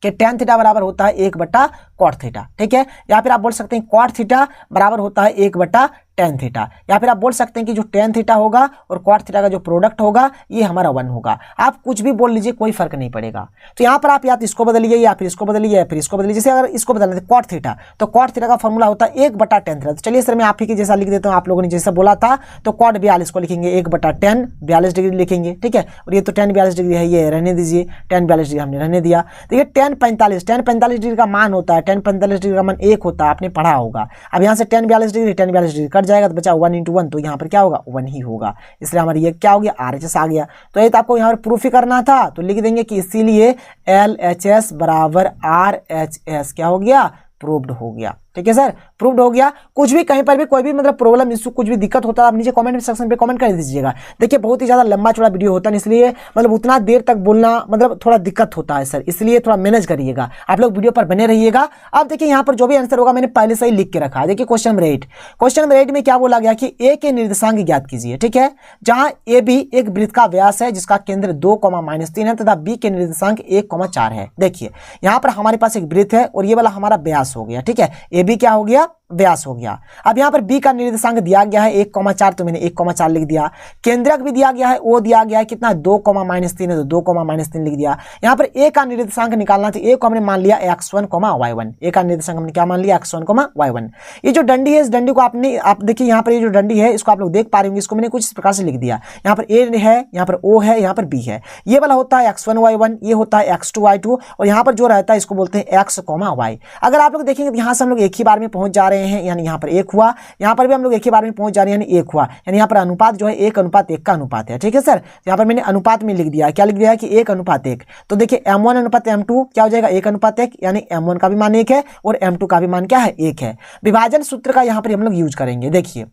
कि tan थीटा बराबर होता है 1 कॉट थीटा, ठीक है। या फिर आप बोल सकते हैं कॉट थीटा बराबर होता है 1 tan थीटा, या फिर आप बोल सकते हैं कि जो tan थीटा होगा और कॉट थीटा का जो प्रोडक्ट होगा ये हमारा 1 होगा। आप कुछ भी बोल लीजिए, कोई फर्क नहीं पड़ेगा। तो यहाँ पर आप या तो इसको बदलिए या फिर इसको बदलिए या फिर इसको बदलिए। जैसे अगर इसको बदलना है कॉट थीटा, तो कॉट थीटा का फॉर्मूला होता है 1/tan थीटा। तो चलिए सर मैं आप ही के जैसा लिख देता हूँ, आप लोगों ने जैसा बोला था। तो कॉट 42 को लिखेंगे 1/tan 42 डिग्री लिखेंगे, ठीक है। और ये तो tan 42 डिग्री है, ये रहने दीजिए, tan 42 डिग्री हमने रहने दिया। देखिए tan 45 डिग्री का मान होता है, tan 45 डिग्री का मान 1 होता है, आपने पढ़ा होगा। अब यहाँ से tan 42 डिग्री कट जाएगा तो बचा 1 × 1, तो यहाँ पर क्या होगा 1 ही होगा। इसलिए हमारी ये क्या हो गया, RHS आ गया। तो ये तो आपको यहाँ पर प्रूफ ही करना था, तो लिख देंगे कि इसीलिए LHS बराबर RHS क्या हो गया, प्रूव्ड हो गया। ठीक है सर, प्रूव्ड हो गया। कुछ भी कहीं पर भी कोई भी मतलब प्रॉब्लम इशू कुछ भी दिक्कत होता है आप नीचे कमेंट सेक्शन पे कमेंट कर दीजिएगा। देखिए बहुत ही ज्यादा लंबा चौड़ा वीडियो होता है, इसलिए मतलब उतना देर तक बोलना मतलब थोड़ा दिक्कत होता है सर, इसलिए थोड़ा मैनेज करिएगा, आप लोग वीडियो पर बने रहिएगा। अब देखिए यहाँ पर जो भी आंसर होगा मैंने पहले से ही लिख के रखा है। देखिए क्वेश्चन नंबर 8 में क्या बोला गया कि ए के निर्देशांक ज्ञात कीजिए, ठीक है। जहां ए बी एक वृत्त का व्यास है जिसका केंद्र 2, -3 है तथा बी के निर्देशांक 1, 4 है। देखिए यहाँ पर हमारे पास एक वृत्त है और ये वाला हमारा व्यास हो गया, ठीक है। ए बी क्या हो गया, व्यास हो गया। अब यहाँ पर बी का निर्देशांक दिया गया है 1, 4, तो मैंने 1, 4 लिख दिया। केंद्रक भी दिया गया है, वो दिया गया है कितना 2, -3 है, तो 2, -3 लिख दिया। यहाँ पर ए का निर्देशांक निकालना था, ए को हमने मान लिया x1, y1। ए का निर्देशांक हमने क्या मान लिया, x1, y1। ये जो डंडी है इस डंडी को आप देखिए यहाँ पर ये जो डंडी है इसको आप लोग देख पा रहे होंगे, इसको मैंने कुछ इस प्रकार से लिख दिया। यहाँ पर ए है, यहाँ पर ओ है, यहाँ पर बी है। ये वाला होता है x1, y1, ये होता है x2, y2, और यहाँ पर जो रहता है इसको बोलते हैं x, y। अगर आप लोग देखेंगे तो यहाँ से हम लोग एक ही बार में पहुंच जा रहे हैं, यानी यहाँ पर 1 हुआ, यहाँ पर भी हम लोग एक ही बार में पहुंच जा रहे हैं, यानी 1 हुआ। यानी यहाँ पर अनुपात जो है 1:1 का अनुपात है, ठीक है सर। यहाँ पर मैंने अनुपात में लिख दिया, क्या लिख दिया है कि 1:1। तो देखिए m1:m2 क्या हो जाएगा 1:1, यानी m1 का भी मान 1 है और m2 का भी मान क्या है 1 है। विभाजन सूत्र का यहाँ पर हम लोग यूज करेंगे। देखिए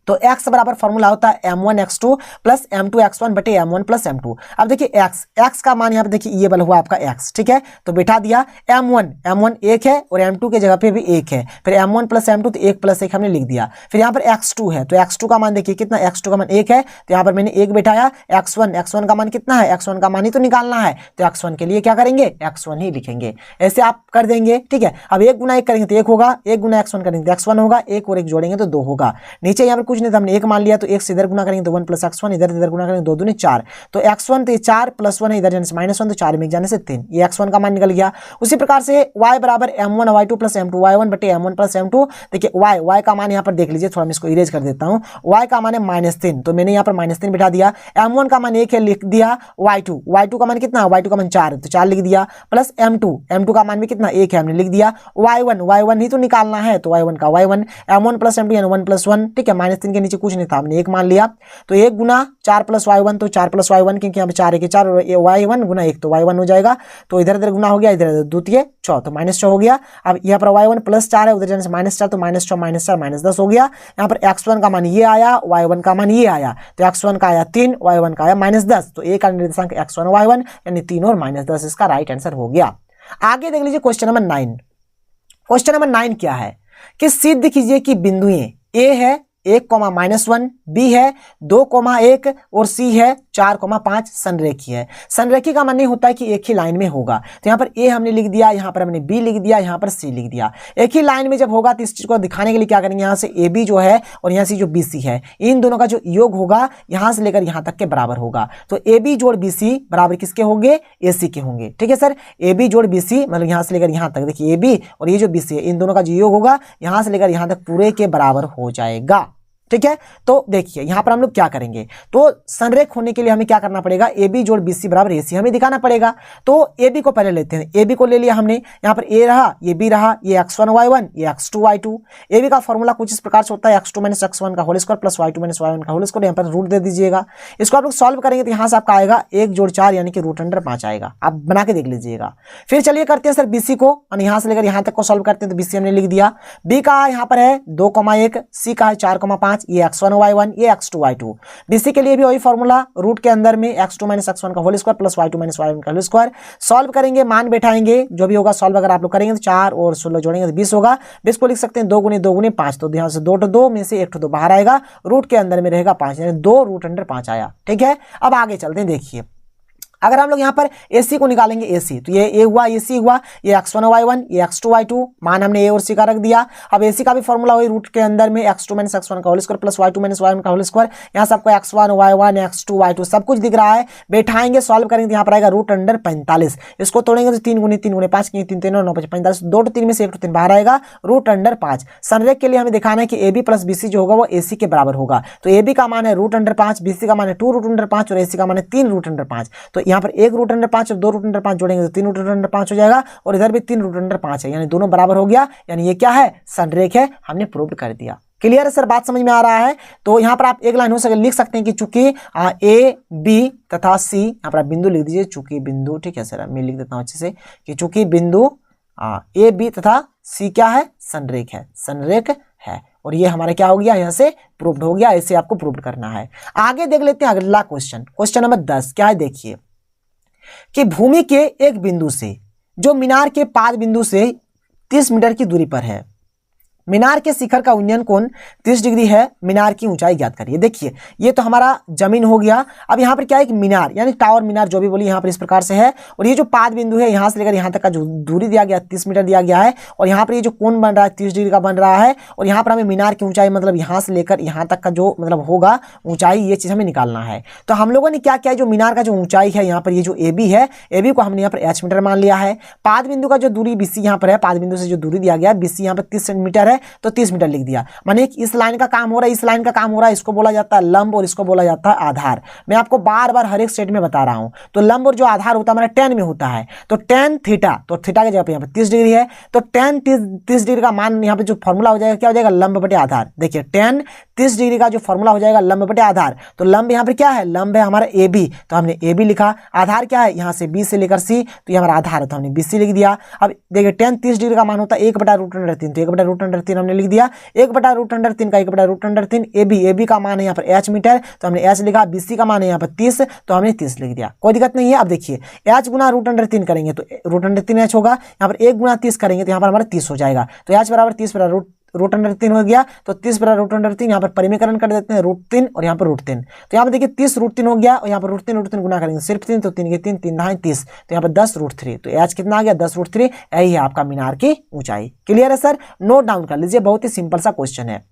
तो x बराबर फॉर्मूला होता है m1x2 प्लस m2x1 बटे m1 प्लस m2। अब देखिए x का मान यहाँ पे देखिए ये वाला हुआ आपका x, ठीक है। तो बैठा दिया m1 1 है और m2 के जगह पे भी 1 है, फिर m1 प्लस m2 तो 1 + 1 हमने लिख दिया। फिर यहाँ पर x2 है, तो x2 का मान देखिए कितना, x2 का मान 1 है, तो यहाँ पर मैंने 1 बैठाया। x1 का मान कितना है, x1 का मान ही तो निकालना है, तो x1 के लिए क्या करेंगे, x1 ही लिखेंगे। ऐसे आप कर देंगे, ठीक है। अब 1 × 1 करेंगे तो 1 होगा, 1 × x1 करेंगे तो x1 होगा, 1 और 1 जोड़ेंगे तो 2 होगा। नीचे यहाँ पर कुछ नहीं था, हमने 1 मान लिया, तो 1 से इधर गुना करेंगे तो 1 + x1, इधर गुना करेंगे 2 दूनी 4, तो x1 तो ये 4 + 1 है, इधर जाने से -1, तो 4 में जाने से 3, ये x1 का मान निकल गया। उसी प्रकार से y बराबर m1 y2 + m2 y1 बटे m1 + m2। देखिए y का मान यहाँ पर देख लीजिए, थोड़ा मैं इसको इरेज कर देता हूँ। y का मान है -3, तो मैंने यहाँ पर -3 बिठा दिया। m1 का मान 1 है, लिख दिया। y2 का मान कितना, y2 का मान 4, तो 4 लिख दिया, प्लस m2 का मान भी कितना 1 है, हमने लिख दिया। y1 ही तो निकालना है, तो y1 का y1, m1 + m2 यानी 1 + 1, ठीक है। -3 के नीचे कुछ नहीं था, हमने 1 मान लिया। तो 1 × 4 + y1, तो 4 + y1, क्योंकि यहाँ पे 4 1 4 और y1 × 1 तो y1 हो जाएगा। तो इधर इधर गुना हो गया, इधर द्वितीय 6, तो -6 हो गया। अब यहाँ पर y1 +4 है, उधर जाने से -4, तो -6 -4 -10 हो गया। यहाँ पर x1 का मान ये आया, y1 का मान ये आया, तो x1 का आया 3, y1 का आया -10। तो a का निर्देशांक x1 y1 यानी 3 और -10 इसका राइट आंसर हो गया। आगे देख लीजिए क्वेश्चन नंबर 9। क्वेश्चन नंबर 9 क्या है कि सिद्ध कीजिए कि बिंदुएं a है 1, -1, B है 2, 1 और C है 4, 5 संरेखी है। संरेखी का माने होता है कि एक ही लाइन में होगा। तो यहाँ पर A हमने लिख दिया, यहाँ पर हमने B लिख दिया, यहाँ पर C लिख दिया। एक ही लाइन में जब होगा तो इस चीज को दिखाने के लिए क्या करेंगे, यहाँ से AB जो है और यहाँ से जो BC है, इन दोनों का जो योग होगा यहाँ से लेकर यहाँ तक के बराबर होगा। तो AB जोड़ BC बराबर किसके होंगे, AC के होंगे, ठीक है सर। AB जोड़ BC मतलब यहाँ से लेकर यहाँ तक, देखिए AB और ये जो BC है इन दोनों का जो योग होगा यहाँ से लेकर यहाँ तक पूरे के बराबर हो जाएगा, ठीक है। तो देखिए यहां पर हम लोग क्या करेंगे, तो संरेख होने के लिए हमें क्या करना पड़ेगा, AB जोड़ BC बराबर AC हमें दिखाना पड़ेगा। तो AB को पहले लेते हैं, AB को ले लिया हमने, यहाँ पर A रहा, ये B रहा, ये x1 y1, ये x2 y2। AB का फॉर्मूला कुछ इस प्रकार से होता है x2 - x1 का whole square plus y2 - y1 का होल स्क्वायर, यहाँ पर रूट दे दीजिएगा। इसको आप लोग सॉल्व करेंगे तो यहाँ से आपका आएगा 1 जोड़ 4 यानी कि √5 आएगा। आप बना के देख लीजिएगा। फिर चलिए करते हैं सर BC को, और यहाँ से लेकर यहाँ तक को सॉल्व करते हैं। तो BC हमने लिख दिया, B का यहाँ पर है 2, 1, C का है 4, 5, 5, ये x1 y1, ये x2 y2। BC के लिए भी वही फॉर्मूला, रूट के अंदर में x2 - x1 का whole square plus y2 - y1 का होल स्क्वायर। सॉल्व करेंगे, मान बैठाएंगे, जो भी होगा सॉल्व अगर आप लोग करेंगे तो 4 और 16 जोड़ेंगे तो 20 होगा। 20 को लिख सकते हैं 2 गुने 2 गुने 5, तो यहाँ से 2 2 में से 1 2 बाहर आएगा, रूट के अंदर में रहेगा 5, यानी 2 √5 आया। ठीक है, अब आगे चलते हैं। देखिए अगर हम लोग यहाँ पर AC को निकालेंगे, AC तो ये A हुआ, AC हुआ, ये x1 y1, ये x2 y2, मान हमने A और C का रख दिया। अब AC का भी फॉर्मूला वही, रूट के अंदर में x2 - x1 का whole square plus y2 - y1 का होल स्क्वायर। यहाँ सबको x1 y1 x2 y2 सब कुछ दिख रहा है, बैठाएंगे सॉल्व करेंगे तो यहाँ पर आएगा √45। इसको तोड़ेंगे तो 3 गुने 3 गुने 5 3 3 9 5 45, 2 3 में से 1 3 बाहर आएगा, √5। संरेख के लिए हमें दिखाना है कि AB प्लस BC जो होगा वो AC के बराबर होगा। तो AB का मान है √5, BC का मान है 2 √5 और AC का मान है 3 √5। तो यहाँ पर 1 √5 और 2 √5 जोड़ेंगे तो 3 √5 हो जाएगा, और इधर भी 3 √5 है, यानी दोनों बराबर हो गया, यानी ये क्या है, संरेख है, हमने प्रूव कर दिया। क्लियर है सर, बात समझ में आ रहा है। तो यहाँ पर आप एक लाइन हो सके लिख सकते हैं कि चूंकि A B तथा C, यहाँ पर आप बिंदु लिख दीजिए, चूंकि बिंदु, ठीक है सर, मैं लिख देता हूँ अच्छे से कि चूंकि बिंदु A B तथा C क्या है, संरेख है, संरेख है, और ये हमारे क्या हो गया, यहाँ से प्रूव्ड हो गया। ऐसे आपको प्रूव करना है। आगे देख लेते हैं अगला क्वेश्चन, क्वेश्चन नंबर 10 क्या है, देखिए कि भूमि के एक बिंदु से जो मीनार के पाद बिंदु से 30 मीटर की दूरी पर है, मीनार के शिखर का उन्नयन कोण 30 डिग्री है, मीनार की ऊंचाई ज्ञात करिए। देखिए ये तो हमारा जमीन हो गया। अब यहाँ पर क्या है कि मीनार यानी टावर मीनार जो भी बोली यहाँ पर इस प्रकार से है, और ये जो पाद बिंदु है यहाँ से लेकर यहाँ तक का जो दूरी दिया गया 30 मीटर दिया गया है, और यहाँ पर ये जो कोण बन रहा है 30 डिग्री का बन रहा है, और यहाँ पर हमें मीनार की ऊंचाई मतलब यहाँ से लेकर यहाँ तक का जो मतलब होगा ऊंचाई, ये चीज हमें निकालना है। तो हम लोगों ने क्या किया, जो मीनार का जो ऊंचाई है यहाँ पर ये जो AB है, AB को हमने यहाँ पर h मीटर मान लिया है। पाद बिंदु का जो दूरी BC यहाँ पर है, पाद बिंदु से जो दूरी दिया गया BC यहाँ पर 30 सेंटीमीटर है, तो 30 मीटर लिख दिया। माने इस लाइन का काम हो रहा है, इस लाइन का काम हो रहा है, इसको बोला जाता है लंब और इसको बोला जाता है आधार। मैं आपको बार बार हर एक स्टेट में बता रहा हूं। तो लंब और जो आधार होता है हमारा tan में होता है, तो tan थीटा, तो थीटा की जगह पे यहाँ पे 30 डिग्री है, तो tan 30 डिग्री का मान यहाँ पे जो फॉर्मूला हो जाएगा क्या हो जाएगा, लंब बटे आधार। देखिए tan 30 डिग्री का जो फॉर्मूला हो जाएगा लंब बटे आधार, तो लंब यहाँ पर क्या है, लंब है हमारा AB, तो हमने AB लिखा। आधार क्या है, यहाँ से B से लेकर C, तो ये हमारा आधार है, तो हमने BC लिख दिया। अब देखिए tan 30 डिग्री का मान होता है 1/√3, तो 1/√3 हमने लिख दिया। 1/√3 का 1/√3 AB का मान है यहाँ पर h मीटर, तो हमने h लिखा। BC का मान है यहाँ पर 30, तो हमने 30 लिख दिया, कोई दिक्कत नहीं है। अब देखिए h गुना √3 करेंगे तो √3h होगा, यहाँ पर 1 गुना 30 करेंगे तो यहाँ पर हमारा 30 हो जाएगा, तो h बराबर 30 √3 हो गया। तो 30 √3 यहाँ पर परिमीकरण कर देते हैं, √3 और यहाँ पर √3, तो यहाँ पर देखिए 30 √3 हो गया, और यहाँ पर √3 गुना करेंगे सिर्फ 3, तो 3 के 3 3 9 30, तो यहाँ पर 10 √3, तो h कितना आ गया 10 √3, यही है आपका मीनार की ऊंचाई। क्लियर है सर, नोट डाउन कर लीजिए, बहुत ही सिंपल सा क्वेश्चन है।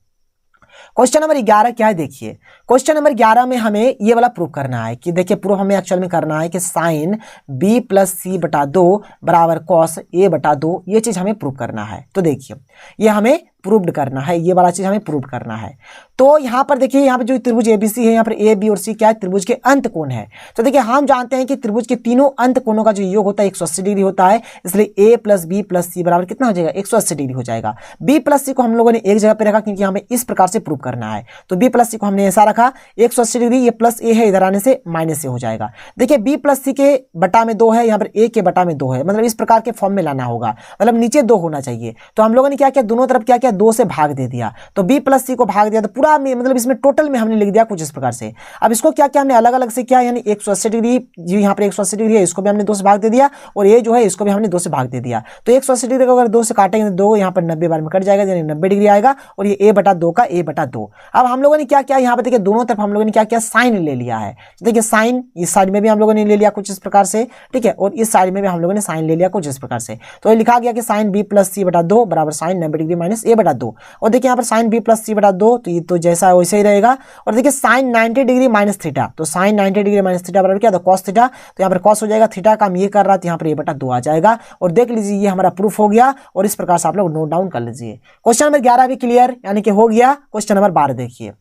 क्वेश्चन नंबर 11 क्या है, देखिए क्वेश्चन नंबर 11 में हमें ये वाला प्रूफ करना है कि देखिए प्रूफ हमें एक्चुअल में करना है कि साइन B + C बटा 2 बराबर cos A बटा 2, ये चीज हमें प्रूफ करना है। तो देखिए ये हमें प्रूव्ड करना है, ये वाला चीज हमें प्रूव करना है। तो यहाँ पर देखिए यहाँ पर जो त्रिभुज ABC है, यहाँ पर A B और C क्या है, त्रिभुज के अंत कोण है। तो देखिए हम जानते हैं कि त्रिभुज के तीनों अंत कोणों का जो योग होता है 180 डिग्री होता है, इसलिए A + B + C बराबर कितना हो जाएगा, 180 डिग्री हो जाएगा। B + C को हम लोगों ने एक जगह पे रखा क्योंकि हमें इस प्रकार से प्रूव करना है, तो B + C को हमने ऐसा रखा 180 डिग्री, ये प्लस A है, इधर आने से माइनस A हो जाएगा। देखिए B + C के बटा में 2 है, यहाँ पर A के बटा में 2 है, मतलब इस प्रकार के फॉर्म में लाना होगा, मतलब नीचे 2 होना चाहिए। तो हम लोगों ने क्या किया, दोनों तरफ क्या किया, 2 से भाग दे दिया, तो B + C को भाग दिया, तो पूरा मतलब इसमें टोटल में हमने लिख दिया कुछ इस प्रकार से। अब इसको क्या किया हमने अलग अलग से किया, यानी 180 डिग्री जो यहाँ पर 180 डिग्री है इसको भी हमने 2 से भाग दे दिया, और ये जो है इसको भी हमने 2 से भाग दे दिया। तो 180 डिग्री को अगर 2 से काटेंगे तो 2 यहाँ पर 90 बार में कट जाएगा, यानी 90 डिग्री आएगा, और ये A बटा 2 का A बटा 2। अब हम लोगों ने क्या किया, यहाँ पर देखिए दोनों तरफ हम लोगों ने क्या किया, साइन ले लिया है। देखिए साइन इस साइड में भी हम लोगों ने ले लिया कुछ इस प्रकार से, ठीक है, और इस साइड में भी हम लोगों ने साइन ले लिया कुछ इस प्रकार से। तो ये लिखा गया कि साइन B + C बटा 2 बराबर साइन 90 डिग्री माइनस A बटा 2, और देखिए यहाँ पर साइन B + C बटा 2, तो ये तो जैसा है वैसे ही रहेगा। और देखिए साइन 90 डिग्री माइनस थीटा, तो साइन 90 डिग्री माइनस थीटा बराबर क्या, तो कॉस थीटा, तो यहाँ पर कॉस हो जाएगा, थीटा का हम ये कर रहा था, यहाँ पर A बटा 2 आ जाएगा। और देख लीजिए ये हमारा प्रूफ हो गया, और इस प्रकार से आप लोग नोट डाउन कर लीजिए। क्वेश्चन नंबर 11 भी क्लियर यानी कि हो गया। क्वेश्चन नंबर 12 देखिए,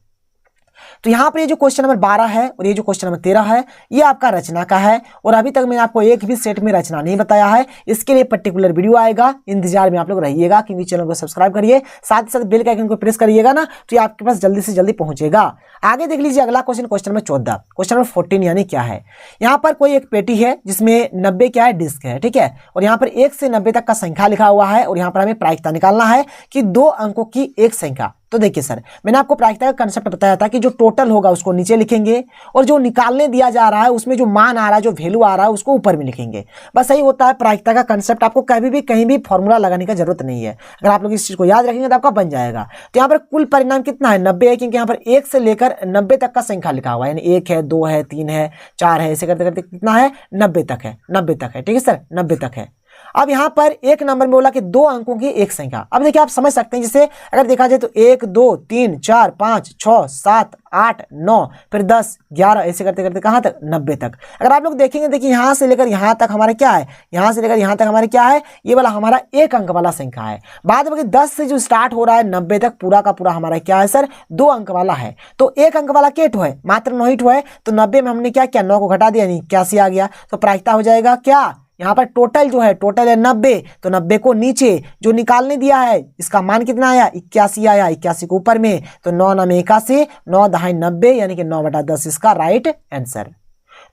तो यहाँ पर ये जो क्वेश्चन नंबर 12 है और ये जो क्वेश्चन नंबर 13 है ये आपका रचना का है, और अभी तक मैंने आपको एक भी सेट में रचना नहीं बताया है। इसके लिए पर्टिकुलर वीडियो आएगा, इंतजार में आप लोग रहिएगा, क्योंकि चैनल को सब्सक्राइब करिए, साथ ही साथ बेल के आइकन को प्रेस करिएगा ना, तो ये आपके पास जल्दी से जल्दी पहुंचेगा। आगे देख लीजिए अगला question, question number 14, question number 14 यानी क्या है, यहाँ पर कोई एक पेटी है जिसमें 90 क्या है, डिस्क है, ठीक है, और यहाँ पर 1 से 90 तक का संख्या लिखा हुआ है, और यहाँ पर हमें प्रायिकता निकालना है कि 2 अंकों की एक संख्या तो देखिए सर, मैंने आपको प्रायिकता का कंसेप्ट बताया था कि जो टोटल होगा उसको नीचे लिखेंगे और जो निकालने दिया जा रहा है उसमें जो मान आ रहा है, जो वैल्यू आ रहा है उसको ऊपर में लिखेंगे। बस यही होता है प्रायिकता का कंसेप्ट। आपको कहीं भी फॉर्मूला लगाने की जरूरत नहीं है। अगर आप लोग इस चीज को याद रखेंगे तो आपका बन जाएगा। तो यहाँ पर कुल परिणाम कितना है, 90 है, क्योंकि यहाँ पर 1 से लेकर 90 तक का संख्या लिखा हुआ है, यानी 1 है, 2 है, 3 है, 4 है, ऐसे करते करते कितना है, 90 तक है, 90 तक है। ठीक है सर, 90 तक है। अब यहां पर एक नंबर में बोला कि 2 अंकों की एक संख्या। अब देखिए आप समझ सकते हैं, जैसे अगर देखा जाए तो 1 2 3 4 5 6 7 8 9 फिर 10 11 ऐसे करते करते कहां तक, 90 तक। अगर आप लोग देखेंगे, देखिए यहां से लेकर यहां तक हमारे क्या है, यहां से लेकर यहां तक हमारे क्या है, ये वाला हमारा 1 अंक वाला संख्या है। बाद में 10 से जो स्टार्ट हो रहा है 90 तक पूरा का पूरा हमारा क्या है सर, 2 अंक वाला है। तो 1 अंक वाला केट है, मात्र 9 ही है। तो 90 में हमने क्या किया, 9 को घटा दिया, यानी 81 आ गया। तो प्रायिकता हो जाएगा क्या, यहाँ पर टोटल जो है, टोटल है 90, तो 90 को नीचे जो निकालने दिया है इसका मान कितना आया, 81 आया। 81 को ऊपर में, तो 9 9 में 81, 9 10 90, यानी कि 9/10 इसका राइट आंसर।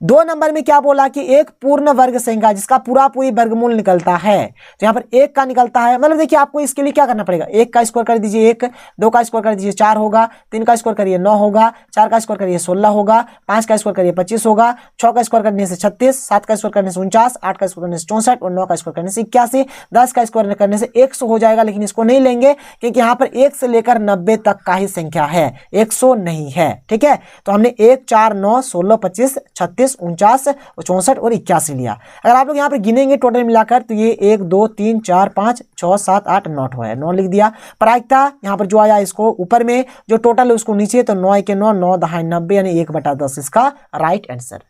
2 नंबर में क्या बोला कि एक पूर्ण वर्ग संख्या जिसका पूरा पूरी वर्गमूल निकलता है। तो यहाँ पर 1 का निकलता है, मतलब देखिए आपको इसके लिए क्या करना पड़ेगा, 1 का स्क्वायर कर दीजिए 1, 2 का स्क्वायर कर दीजिए 4 होगा, 3 का स्क्वायर करिए 9 होगा, 4 का स्क्वायर करिए 16 होगा, 5 का स्क्वायर करिए 25 होगा, 6 का स्क्वायर करने से 36, 7 का स्क्वायर करने से 49, 8 का स्क्वायर करने से 64 और 9 का स्क्वायर करने से 81, 10 का स्क्वायर करने से 100 हो जाएगा। लेकिन इसको नहीं लेंगे क्योंकि यहाँ पर 1 से लेकर 90 तक का ही संख्या है, 100 नहीं है। ठीक है, तो हमने 1 4 9 16 25 36 49 64 और 81 लिया। अगर आप लोग यहाँ पर गिनेंगे टोटल मिलाकर तो ये 1 2 3 4 5 6 7 8 9 है, 9 लिख दिया। प्रायिकता यहाँ पर जो आया इसको ऊपर में, जो टोटल है उसको नीचे, तो 9 के 9 9 10 90, यानी 1/10 इसका राइट आंसर।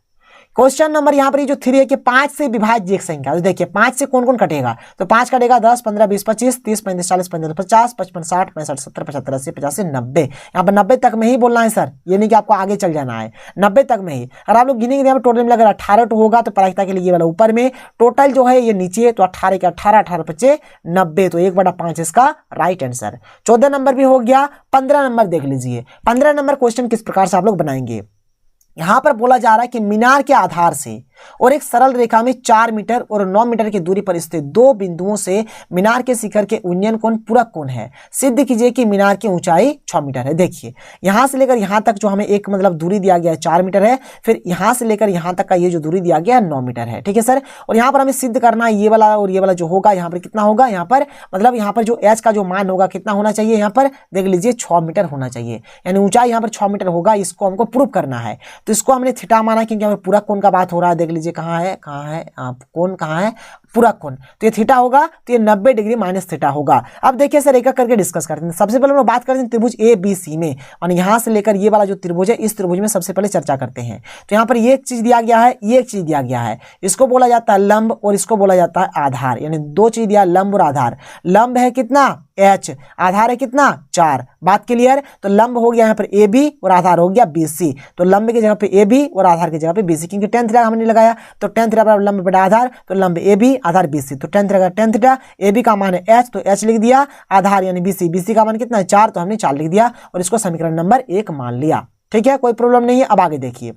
क्वेश्चन नंबर यहाँ पर जो 3 है कि 5 से विभाज्य एक संख्या। तो देखिए 5 से कौन कौन कटेगा, तो 5 कटेगा 10 15 20 25 30 35 40 45 50 55 60 65 70 75 80 85 90। यहाँ पर 90 तक में ही बोलना है सर, ये नहीं कि आपको आगे चल जाना है, 90 तक में ही। अगर आप लोग गिनेंगे यहाँ पर टोटल में अगर 18 होगा तो प्रायिकता के लिए ये वाला ऊपर में, टोटल जो है ये नीचे, तो 18 के 18 18 25 90, तो 1/5 इसका राइट आंसर। 14 नंबर भी हो गया। 15 नंबर देख लीजिए। 15 नंबर क्वेश्चन किस प्रकार से आप लोग बनाएंगे। यहां पर बोला जा रहा है कि मीनार के आधार से और एक सरल रेखा में 4 मीटर और 9 मीटर की दूरी पर स्थित 2 बिंदुओं से मीनार के शिखर के उन्नयन कोण पूरक कोण है। सिद्ध कीजिए कि मीनार की ऊंचाई 6 मीटर है। देखिए यहां से लेकर यहां तक जो हमें एक मतलब दूरी दिया गया है 4 मीटर है, फिर यहां से लेकर यहां तक का ये जो दूरी दिया गया है 9 मीटर है। ठीक है सर, और यहां पर हमें सिद्ध करना है ये वाला और ये वाला जो होगा यहाँ पर कितना होगा, यहाँ पर मतलब यहाँ पर जो एच का जो मान होगा कितना होना चाहिए, यहाँ पर देख लीजिए 6 मीटर होना चाहिए, यानी ऊंचाई यहाँ पर 6 मीटर होगा। इसको हमको प्रूव करना है, तो इसको हमने थीटा माना क्योंकि यहाँ पर पूरक कोण का बात हो रहा है। देख लीजिए कहाँ है कोण कहाँ है, पूरक कोण, तो ये थीटा होगा, तो ये 90 डिग्री माइनस थीटा होगा। अब देखिए सर एक एक करके डिस्कस करते हैं। सबसे पहले हम लोग बात करते हैं त्रिभुज ए बी सी में, और यहां से लेकर ये वाला जो त्रिभुज है इस त्रिभुज में सबसे पहले चर्चा करते हैं। तो यहाँ पर ये एक चीज दिया गया है, ये एक चीज दिया गया है, इसको बोला जाता है लंब और इसको बोला जाता है आधार, यानी 2 चीज दिया, लंब और आधार। लंब है कितना h, आधार है कितना 4। बात क्लियर। तो लंब हो गया यहाँ पर ए बी और आधार हो गया बी सी। तो लंब की जगह पे ए बी और आधार की जगह पे बी सी, क्योंकि tan थीटा हमने लगाया, तो tan थीटा बराबर लंब बटा आधार, तो लंब A B Aadhaar B c. तो tan थीटा का tan थीटा, ए बी का मान है h, तो h लिख दिया, आधार यानी बी सी, बी सी का मान कितना है 4, तो हमने 4 लिख दिया और इसको समीकरण नंबर 1 मान लिया। ठीक है, कोई प्रॉब्लम नहीं है। अब आगे देखिए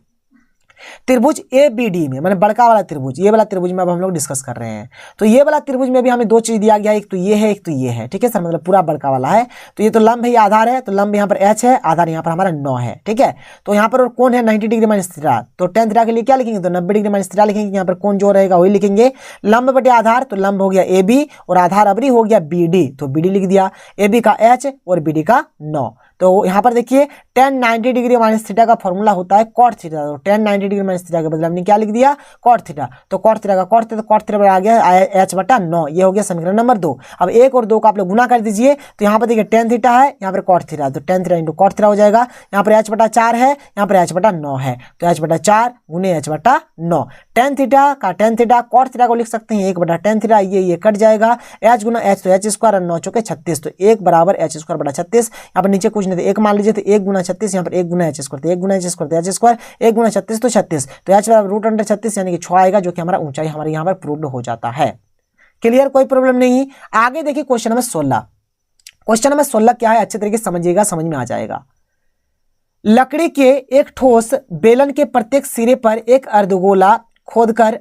त्रिभुज ए बी डी में, मैंने बड़का वाला त्रिभुज, ये वाला त्रिभुज में अब हम लोग डिस्कस कर रहे हैं। तो ये वाला त्रिभुज में भी हमें 2 चीज दिया गया है, एक तो ये है एक तो ये है। ठीक है सर, मतलब पूरा बड़का वाला है। तो ये तो लंब है, ये आधार है, तो लंब यहाँ पर h है, आधार यहाँ पर हमारा 9 है। ठीक है, तो यहाँ पर और कोण है 90 डिग्री माइनस थीटा, तो tan थीटा के लिए क्या लिखेंगे, तो 90 डिग्री माइनस थीटा लिखेंगे। यहाँ पर कोण जो रहेगा वही लिखेंगे। लंब बटे आधार, तो लंब हो गया ए बी और आधार अबरी हो गया बी डी, तो बी डी लिख दिया, ए बी का h और बी डी का 9। तो यहाँ पर देखिए tan 90 डिग्री माइनस थीटा का फॉर्मूला होता है cot थीटा, तो tan 90 डिग्री माइनस थीटा के बदले हमने क्या लिख दिया cot थीटा। तो cot थीटा का cot थीटा, तो cot थीटा बराबर आ गया h/9, ये हो गया समीकरण नंबर 2। अब 1 और 2 का आप लोग गुना कर दीजिए, तो यहाँ पर देखिए tan थीटा है, यहाँ पर cot थीटा, तो tan theta into cot theta हो जाएगा। यहाँ पर h/4 है, यहाँ पर h/9 है, तो h/4 गुने h/9। tan थीटा का tan थीटा, cot थीटा को लिख सकते हैं 1/tan थीटा, ये कट जाएगा, h गुना h तो h स्क्वायर और 9 चौके 36, तो 1 बराबर h स्क्वायर बटा 36। यहाँ पर नीचे कुछ नहीं, तो 1 मान लीजिए, तो 1 गुना 36, यहाँ पर 1 गुना h स्क्वायर, तो 1 गुना h स्क्वायर, तो h स्क्वायर 1 गुना 36 तो 36, तो h बराबर √36 यानी कि 6 आएगा, जो कि हमारा ऊंचाई हमारे यहाँ पर प्रूव्ड हो जाता है। क्लियर, कोई प्रॉब्लम नहीं। आगे देखिए क्वेश्चन नंबर 16। क्वेश्चन नंबर 16 क्या है, अच्छे तरीके से समझिएगा, समझ में आ जाएगा। लकड़ी के एक ठोस बेलन के प्रत्येक सिरे पर एक अर्धगोला खोदकर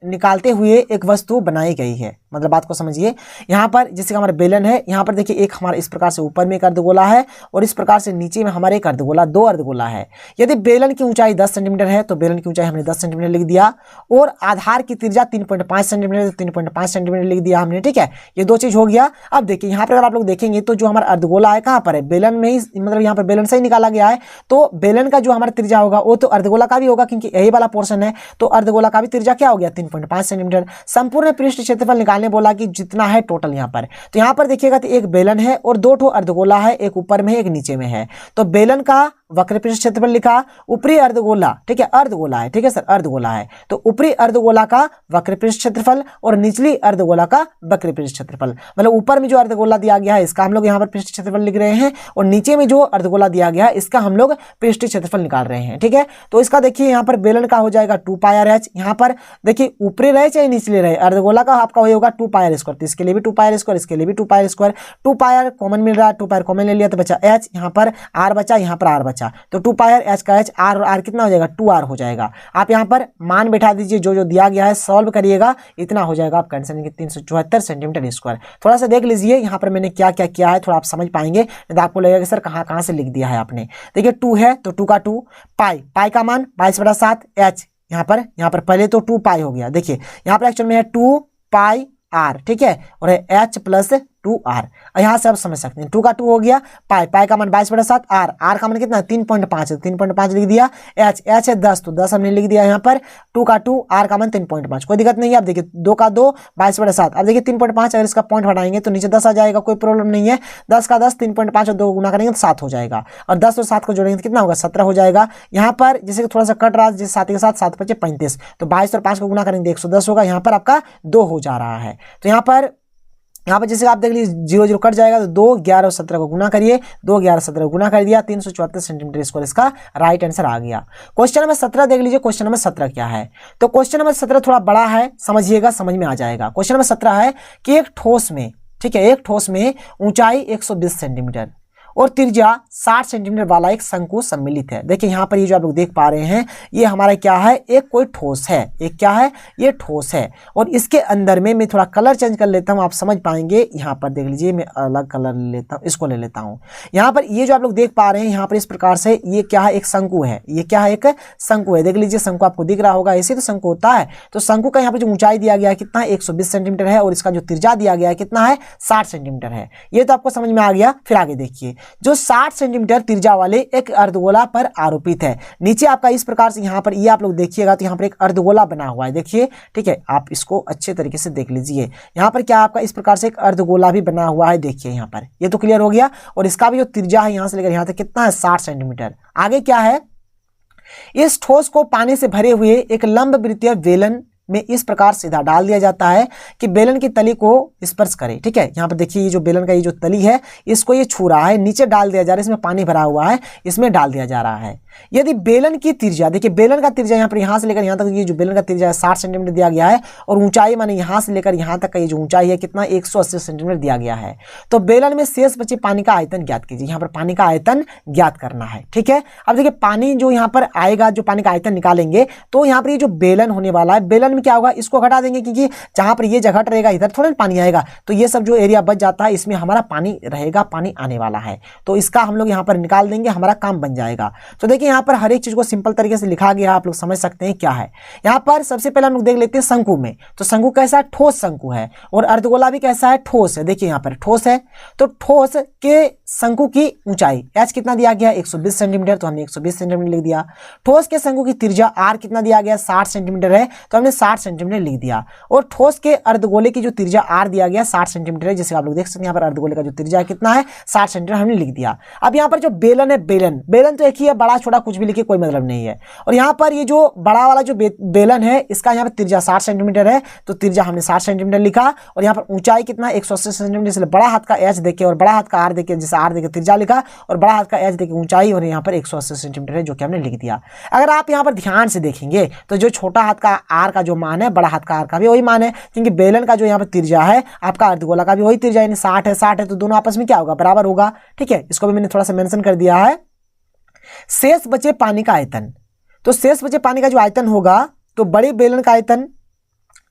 निकालते हुए एक वस्तु बनाई गई है। मतलब बात को समझिए। यहाँ पर जैसे हमारा बेलन है, यहाँ पर देखिए एक हमारा इस प्रकार से ऊपर में एक अर्धगोला है और इस प्रकार से नीचे में हमारे एक अर्धगोला, दो अर्धगोला है। यदि बेलन की ऊंचाई 10 सेंटीमीटर है तो बेलन की ऊंचाई हमने 10 सेंटीमीटर लिख दिया, और आधार की त्रिज्या 3.5 सेंटीमीटर, 3.5 सेंटीमीटर लिख दिया हमने, ठीक है। ये दो चीज हो गया। अब देखिए यहाँ पर अगर आप लोग देखेंगे तो जो हमारा अर्धगोला है कहाँ पर है, बेलन में ही, मतलब यहाँ पर बेलन से ही निकाला गया है। तो बेलन का जो हमारा त्रिज्या होगा वो तो अर्धगोला का भी होगा, क्योंकि यही वाला पोर्शन है। तो अर्धगोला का भी त्रिज्या क्या हो गया, 3.5 सेंटीमीटर। संपूर्ण पृष्ठ क्षेत्रफल निकालने बोला कि जितना है टोटल यहाँ पर। तो यहाँ पर देखिएगा तो एक बेलन है और दो ठो अर्धगोला है, एक ऊपर में है एक नीचे में है। तो बेलन का वक्र पृष्ठ क्षेत्रफल लिखा, ऊपरी अर्धगोला, ठीक है, अर्धगोला है, ठीक है सर, अर्धगोला है। तो ऊपरी अर्धगोला का वक्र पृष्ठ क्षेत्रफल और निचली अर्धगोला का वक्र पृष्ठ क्षेत्रफल, मतलब ऊपर में जो अर्धगोला दिया गया है इसका हम लोग यहाँ पर पृष्ठ क्षेत्रफल लिख रहे हैं, और नीचे में जो अर्धगोला दिया गया है इसका हम लोग पृष्ठ क्षेत्रफल निकाल रहे हैं, ठीक है। तो इसका देखिए यहाँ पर बेलन का हो जाएगा 2πr/h। यहाँ पर देखिए ऊपरी रहे चाहे निचले रहे, अर्धगोला का आपका होगा 2πr², तो इसके लिए भी 2πr², इसके लिए भी 2πr²। 2πr कॉमन मिल रहा है, 2πr कॉमन ले लिया तो बचा h, यहाँ पर r बचा, यहाँ पर r बचा। तो 2πr h का h, r और r कितना हो जाएगा, 2r हो जाएगा। आप यहाँ पर मान बैठा दीजिए, जो जो दिया गया है सॉल्व करिएगा, इतना हो जाएगा आपका आंसर 374 सेंटीमीटर स्क्वायर। थोड़ा सा देख लीजिए यहाँ पर मैंने क्या क्या किया है, थोड़ा आप समझ पाएंगे, तो आपको लगेगा कि सर कहाँ कहाँ से लिख दिया है आपने। देखिए 2 है तो 2 का 2, पाई का मान 22/7 h, यहाँ पर पहले तो 2π हो गया। देखिए यहाँ पर एक्चुअल में है 2πr, ठीक है, और h + 2r। यहाँ से आप समझ सकते हैं 2 का 2 हो गया, पाई का मान 22/7, r का मान कितना है 3.5 है, 3.5 लिख दिया। h है 10, तो 10 हमने लिख दिया यहाँ पर। 2 का 2, r का मान 3.5, कोई दिक्कत नहीं है। आप देखिए 2 का 2 22/7, अब देखिए 3.5 अगर इसका पॉइंट हटाएंगे तो नीचे 10 आ जाएगा, कोई प्रॉब्लम नहीं है। 10 का 10, 3.5 और 2 गुना करेंगे तो 7 हो जाएगा, और 10 और 7 को जोड़ेंगे तो कितना होगा, 17 हो जाएगा। यहाँ पर जैसे थोड़ा सा कट रहा है, जैसे 7 के साथ 7 × 5 = 35, तो 22 और 5 को गुना करेंगे 110 होगा। यहाँ पर आपका 2 हो जा रहा है। तो यहाँ पर जैसे आप देख लीजिए 0 0 कट जाएगा, तो 2, 11 और 17 को गुना करिए, 2, 11, 17 को गुना कर दिया, 374 सेंटीमीटर स्क्वायर इसका राइट आंसर आ गया। क्वेश्चन नंबर 17 देख लीजिए, क्वेश्चन नंबर 17 क्या है। तो क्वेश्चन नंबर 17 थोड़ा बड़ा है, समझिएगा, समझ में आ जाएगा। क्वेश्चन नंबर 17 है कि एक ठोस में, ठीक है, एक ठोस में ऊंचाई 120 सेंटीमीटर और त्रिज्या 60 सेंटीमीटर वाला एक शंकु सम्मिलित है। देखिए यहाँ पर ये जो आप लोग देख पा रहे हैं, ये हमारा क्या है, एक कोई ठोस है, एक क्या है, ये ठोस है। और इसके अंदर में मैं थोड़ा कलर चेंज कर लेता हूँ, आप समझ पाएंगे। यहाँ पर देख लीजिए, मैं अलग कलर ले लेता हूँ, इसको ले लेता हूँ। यहाँ पर ये जो आप लोग देख पा रहे हैं, यहाँ पर इस प्रकार से ये क्या है, एक शंकु है, ये क्या है, एक शंकु है। देख लीजिए शंकु आपको दिख रहा होगा, ऐसे तो शंकु होता है। तो शंकु का यहाँ पर जो ऊंचाई दिया गया है कितना है, 120 सेंटीमीटर है, और इसका जो त्रिज्या दिया गया है कितना है, 60 सेंटीमीटर है। ये तो आपको समझ में आ गया। फिर आगे देखिए, जो 60 सेंटीमीटर त्रिज्या वाले एक अर्धगोला पर आरोपित है। नीचे आपका इस प्रकार से यहाँ पर ये आप लोग देखिएगा तो यहाँ पर एक अर्धगोला बना हुआ है, देखिए, ठीक है। आप इसको अच्छे तरीके से देख लीजिए, यहाँ पर क्या आपका इस प्रकार से एक अर्धगोला भी बना हुआ है, देखिए यहाँ पर, ये तो क्लियर हो गया। और इसका भी जो त्रिज्या है यहाँ से लेकर यहाँ तक कितना है, 60 सेंटीमीटर। आगे क्या है, इस ठोस को पानी से भरे हुए एक लंब वृत्तीय बेलन में इस प्रकार सीधा डाल दिया जाता है कि बेलन की तली को स्पर्श करे, ठीक है। यहाँ पर देखिए ये जो बेलन का ये जो तली है, इसको ये छू रहा है, नीचे डाल दिया जा रहा है, इसमें पानी भरा हुआ है, इसमें डाल दिया जा रहा है। यदि बेलन की त्रिज्या, देखिए बेलन का त्रिज्या यहाँ पर यहाँ से लेकर यहाँ तक, ये जो बेलन का त्रिज्या है 60 सेंटीमीटर दिया गया है, और ऊंचाई माने यहाँ से लेकर यहाँ तक का ये जो ऊंचाई है कितना, 180 सेंटीमीटर दिया गया है। तो बेलन में शेष बचे पानी का आयतन ज्ञात कीजिए। यहाँ पर पानी का आयतन ज्ञात करना है, ठीक है। अब देखिए पानी जो यहाँ पर आएगा, जो पानी का आयतन निकालेंगे, तो यहाँ पर ये जो बेलन होने वाला है, बेलन में क्या होगा, इसको हटा देंगे, क्योंकि जहां पर ये जगह रहेगा इधर थोड़ा पानी आएगा, तो ये सब जो एरिया बच जाता है इसमें हमारा पानी रहेगा, पानी आने वाला है। तो इसका हम लोग यहाँ पर निकाल देंगे, हमारा काम बन जाएगा। तो देखिए यहाँ पर हर एक चीज को सिंपल तरीके से लिखा गया, आप लोग समझ सकते हैं क्या है। यहाँ पर सबसे पहले हम लोग देख लेते हैं शंकु में। तो शंकु कैसा है, ठोस शंकु है, और अर्धगोला भी कैसा है, ठोस है। देखिए यहाँ पर ठोस है, तो ठोस के शंकु की ऊंचाई h कितना दिया गया, 120 सेंटीमीटर, तो हमने 120 सेंटीमीटर लिख दिया। ठोस के शंकु की त्रिज्या r कितना दिया गया, 60 सेंटीमीटर है, तो हमने 60 सेंटीमीटर लिख दिया। और ठोस के अर्धगोले की जो त्रिज्या r दिया गया 60 सेंटीमीटर है, जैसे आप लोग देख सकते हैं यहाँ पर अर्धगोले का जो त्रिज्या कितना है, 60 सेंटीमीटर हमने लिख दिया। अब यहाँ पर जो बेलन है, बेलन तो एक ही है, बड़ा छोटा कुछ भी लिखिए, कोई मतलब नहीं है। और यहाँ पर ये जो बड़ा वाला जो बेलन है, इसका यहाँ पर त्रिज्या 60 सेंटीमीटर है, तो त्रिज्या हमने 60 सेंटीमीटर लिखा। और यहाँ पर ऊंचाई कितना, 180 सेंटीमीटर, इसलिए बड़ा हाथ का h देखे और बड़ा हाथ का r देखे, जैसे r देखे त्रिज्या लिखा, और बड़ा हाथ का h देखे ऊंचाई, और यहाँ पर 180 सेंटीमीटर है, जो कि हमने लिख दिया। अगर आप यहाँ पर ध्यान से देखेंगे तो जो छोटा हाथ का r का जो मान है, बड़ा हाथ का r का भी वही मान है, क्योंकि बेलन का जो यहाँ पर त्रिज्या है, आपका अर्धगोला का भी वही त्रिज्या, यानी 60 है, तो दोनों आपस में क्या होगा, बराबर होगा, ठीक है। इसको भी मैंने थोड़ा सा मेंशन कर दिया है। शेष बचे पानी का आयतन, तो शेष बचे पानी का जो आयतन होगा, तो बड़े बेलन का आयतन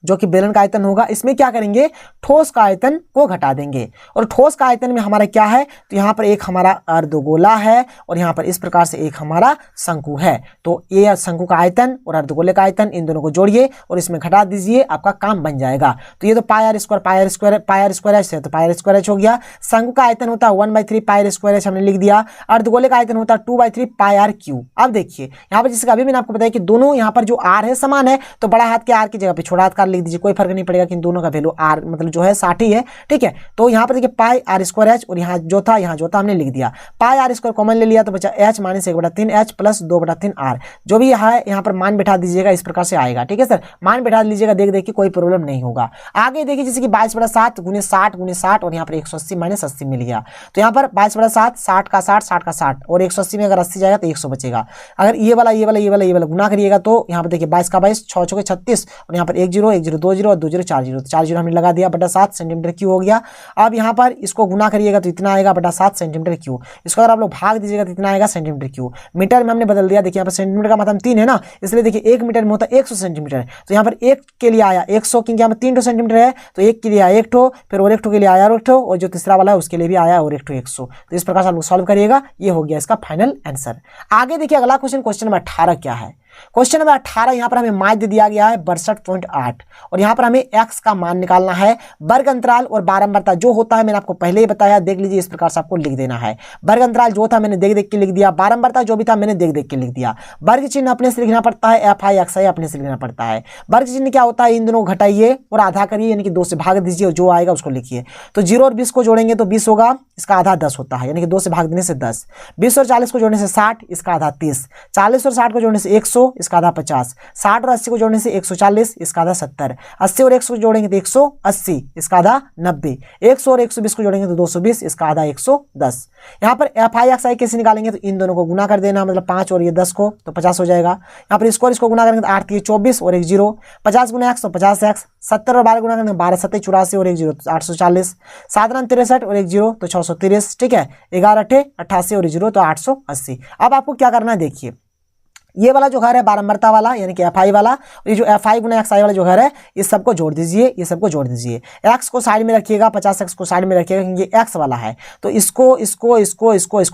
जो कि बेलन का आयतन होगा, इसमें क्या करेंगे, ठोस का आयतन को घटा देंगे। और ठोस का आयतन में हमारा क्या है, तो यहाँ पर एक हमारा अर्धगोला है और यहाँ पर इस प्रकार से एक हमारा शंकु है। तो ये शंकु का आयतन और अर्धगोले का आयतन, इन दोनों को जोड़िए और इसमें घटा दीजिए, आपका काम बन जाएगा। तो ये तो पाई आर स्क्वायर एच है, तो पाई आर स्क्वायर एच हो गया। शंकु का आयतन होता है 1/3 पाई आर स्क्वायर एच, हमने लिख दिया। अर्धगोले का आयतन होता है 2/3 पाई आर क्यू। अब देखिए यहाँ पर जिसका अभी मैंने आपको बताया कि दोनों यहाँ पर जो आर है समान है, तो बड़ा हाथ के आर की जगह पे छोटा हाथ का लिख दीजिए, कोई फर्क नहीं पड़ेगा कि इन दोनों का वैल्यू आर मतलब जो है 60 ही है। ठीक है, तो यहाँ पर देखिए पाई आर स्क्वायर एच और यहाँ जो था हमने लिख दिया। पाई आर स्क्वायर कॉमन ले लिया तो बचा h minus 1/3 h plus 2/3 r. जो भी है यहाँ पर मान बैठा दीजिएगा, इस प्रकार से आएगा। ठीक है सर, मान बैठा लीजिएगा, देख देख के कोई प्रॉब्लम नहीं होगा। आगे देखिए जैसे कि 22/7 गुने 60 और यहाँ पर 180 माइनस 80 मिल गया। तो यहाँ पर 22/7 60 का 60 और 180 में अगर 80 जाएगा तो 100 बचेगा। अगर ये वाला गुना करिएगा तो यहाँ पर देखिए 22 का 22 6 6 36 और यहाँ पर 1 0 1 0 2 0 और 2 0 4 0, तो 4 0 हमने लगा दिया बटा 7 सेंटीमीटर क्यूब हो गया। अब यहाँ पर इसको गुना करिएगा तो इतना आएगा बटा 7 सेंटीमीटर क्यूब। इसको अगर आप लोग भाग दीजिएगा तो इतना आएगा सेंटीमीटर क्यूब। मीटर में हमने बदल दिया, देखिए यहाँ पर सेंटीमीटर का मतलब 3 है ना, इसलिए देखिए 1 मीटर में होता है 100 सेंटीमीटर। तो यहाँ पर 1 के लिए आया 100, क्योंकि यहाँ पर 3 सेंटीमीटर है, तो 1 के लिए आया 1 ठो, फिर और 1 ठो के लिए आया और 1 ठो, और जो तीसरा वाला है उसके लिए भी आया और 1 ठो 100। तो इस प्रकार से आप लोग सॉल्व करिएगा, ये हो गया इसका फाइनल आंसर। आगे देखिए अगला क्वेश्चन नंबर 18 क्या है। क्वेश्चन नंबर 18 यहाँ पर हमें माध्य दिया गया है 62.8 और यहाँ पर हमें x का मान निकालना है। वर्ग अंतराल और बारंबारता जो होता है मैंने आपको पहले ही बताया, देख लीजिए इस प्रकार से आपको लिख देना है। वर्ग अंतराल जो था मैंने देख देख के लिख दिया, बारंबारता जो भी था मैंने देख देख के लिख दिया। वर्ग चिन्ह अपने से लिखना पड़ता है, एफ आई एक्स आई अपने से लिखना पड़ता है। वर्ग चिन्ह क्या होता है, इन दोनों घटाइए और आधा करिए, यानी कि 2 से भाग दीजिए और जो आएगा उसको लिखिए। तो 0 और 20 को जोड़ेंगे तो 20 होगा, इसका आधा 10 होता है, यानी कि 2 से भाग देने से 10। 20 और 40 को जोड़ने से 60, इसका आधा 30। 40 और 60 को जोड़ने से 100, इसका आधा 50। 60 और 80 को जोड़ने से 140, इसका आधा 70। 80 और 100 को जोड़ेंगे तो 180, इसका आधा 90। 100 और 120 को जोड़ेंगे तो 220, इसका आधा 110। यहाँ पर एफ आई एक्स आई कैसे निकालेंगे, तो इन दोनों को गुना कर देना, मतलब 5 और ये 10 को तो 50 हो जाएगा। यहाँ पर इसको और इसको गुना करेंगे तो 8 24 और 1 0, 50 गुना एक्स तो 50 एक्स, 70 और 12 गुना करेंगे 12 7 84 और 1 0 तो 840, 7 9 63 और 1 0 तो 630। ठीक है, 11 8 88 और 1 0 तो 880। अब आपको क्या करना है, देखिए ये वाला जो घर है बारंबारता वाला यानी कि एफ आई वाला, और ये जो एफ आई गुना एक्स आई वाला जो घर है इस सबको जोड़ दीजिए, ये सबको जोड़ दीजिए। एक्स को साइड में रखिएगा, 50x को साइड में रखिएगा क्योंकि ये एक्स वाला है। तो इसको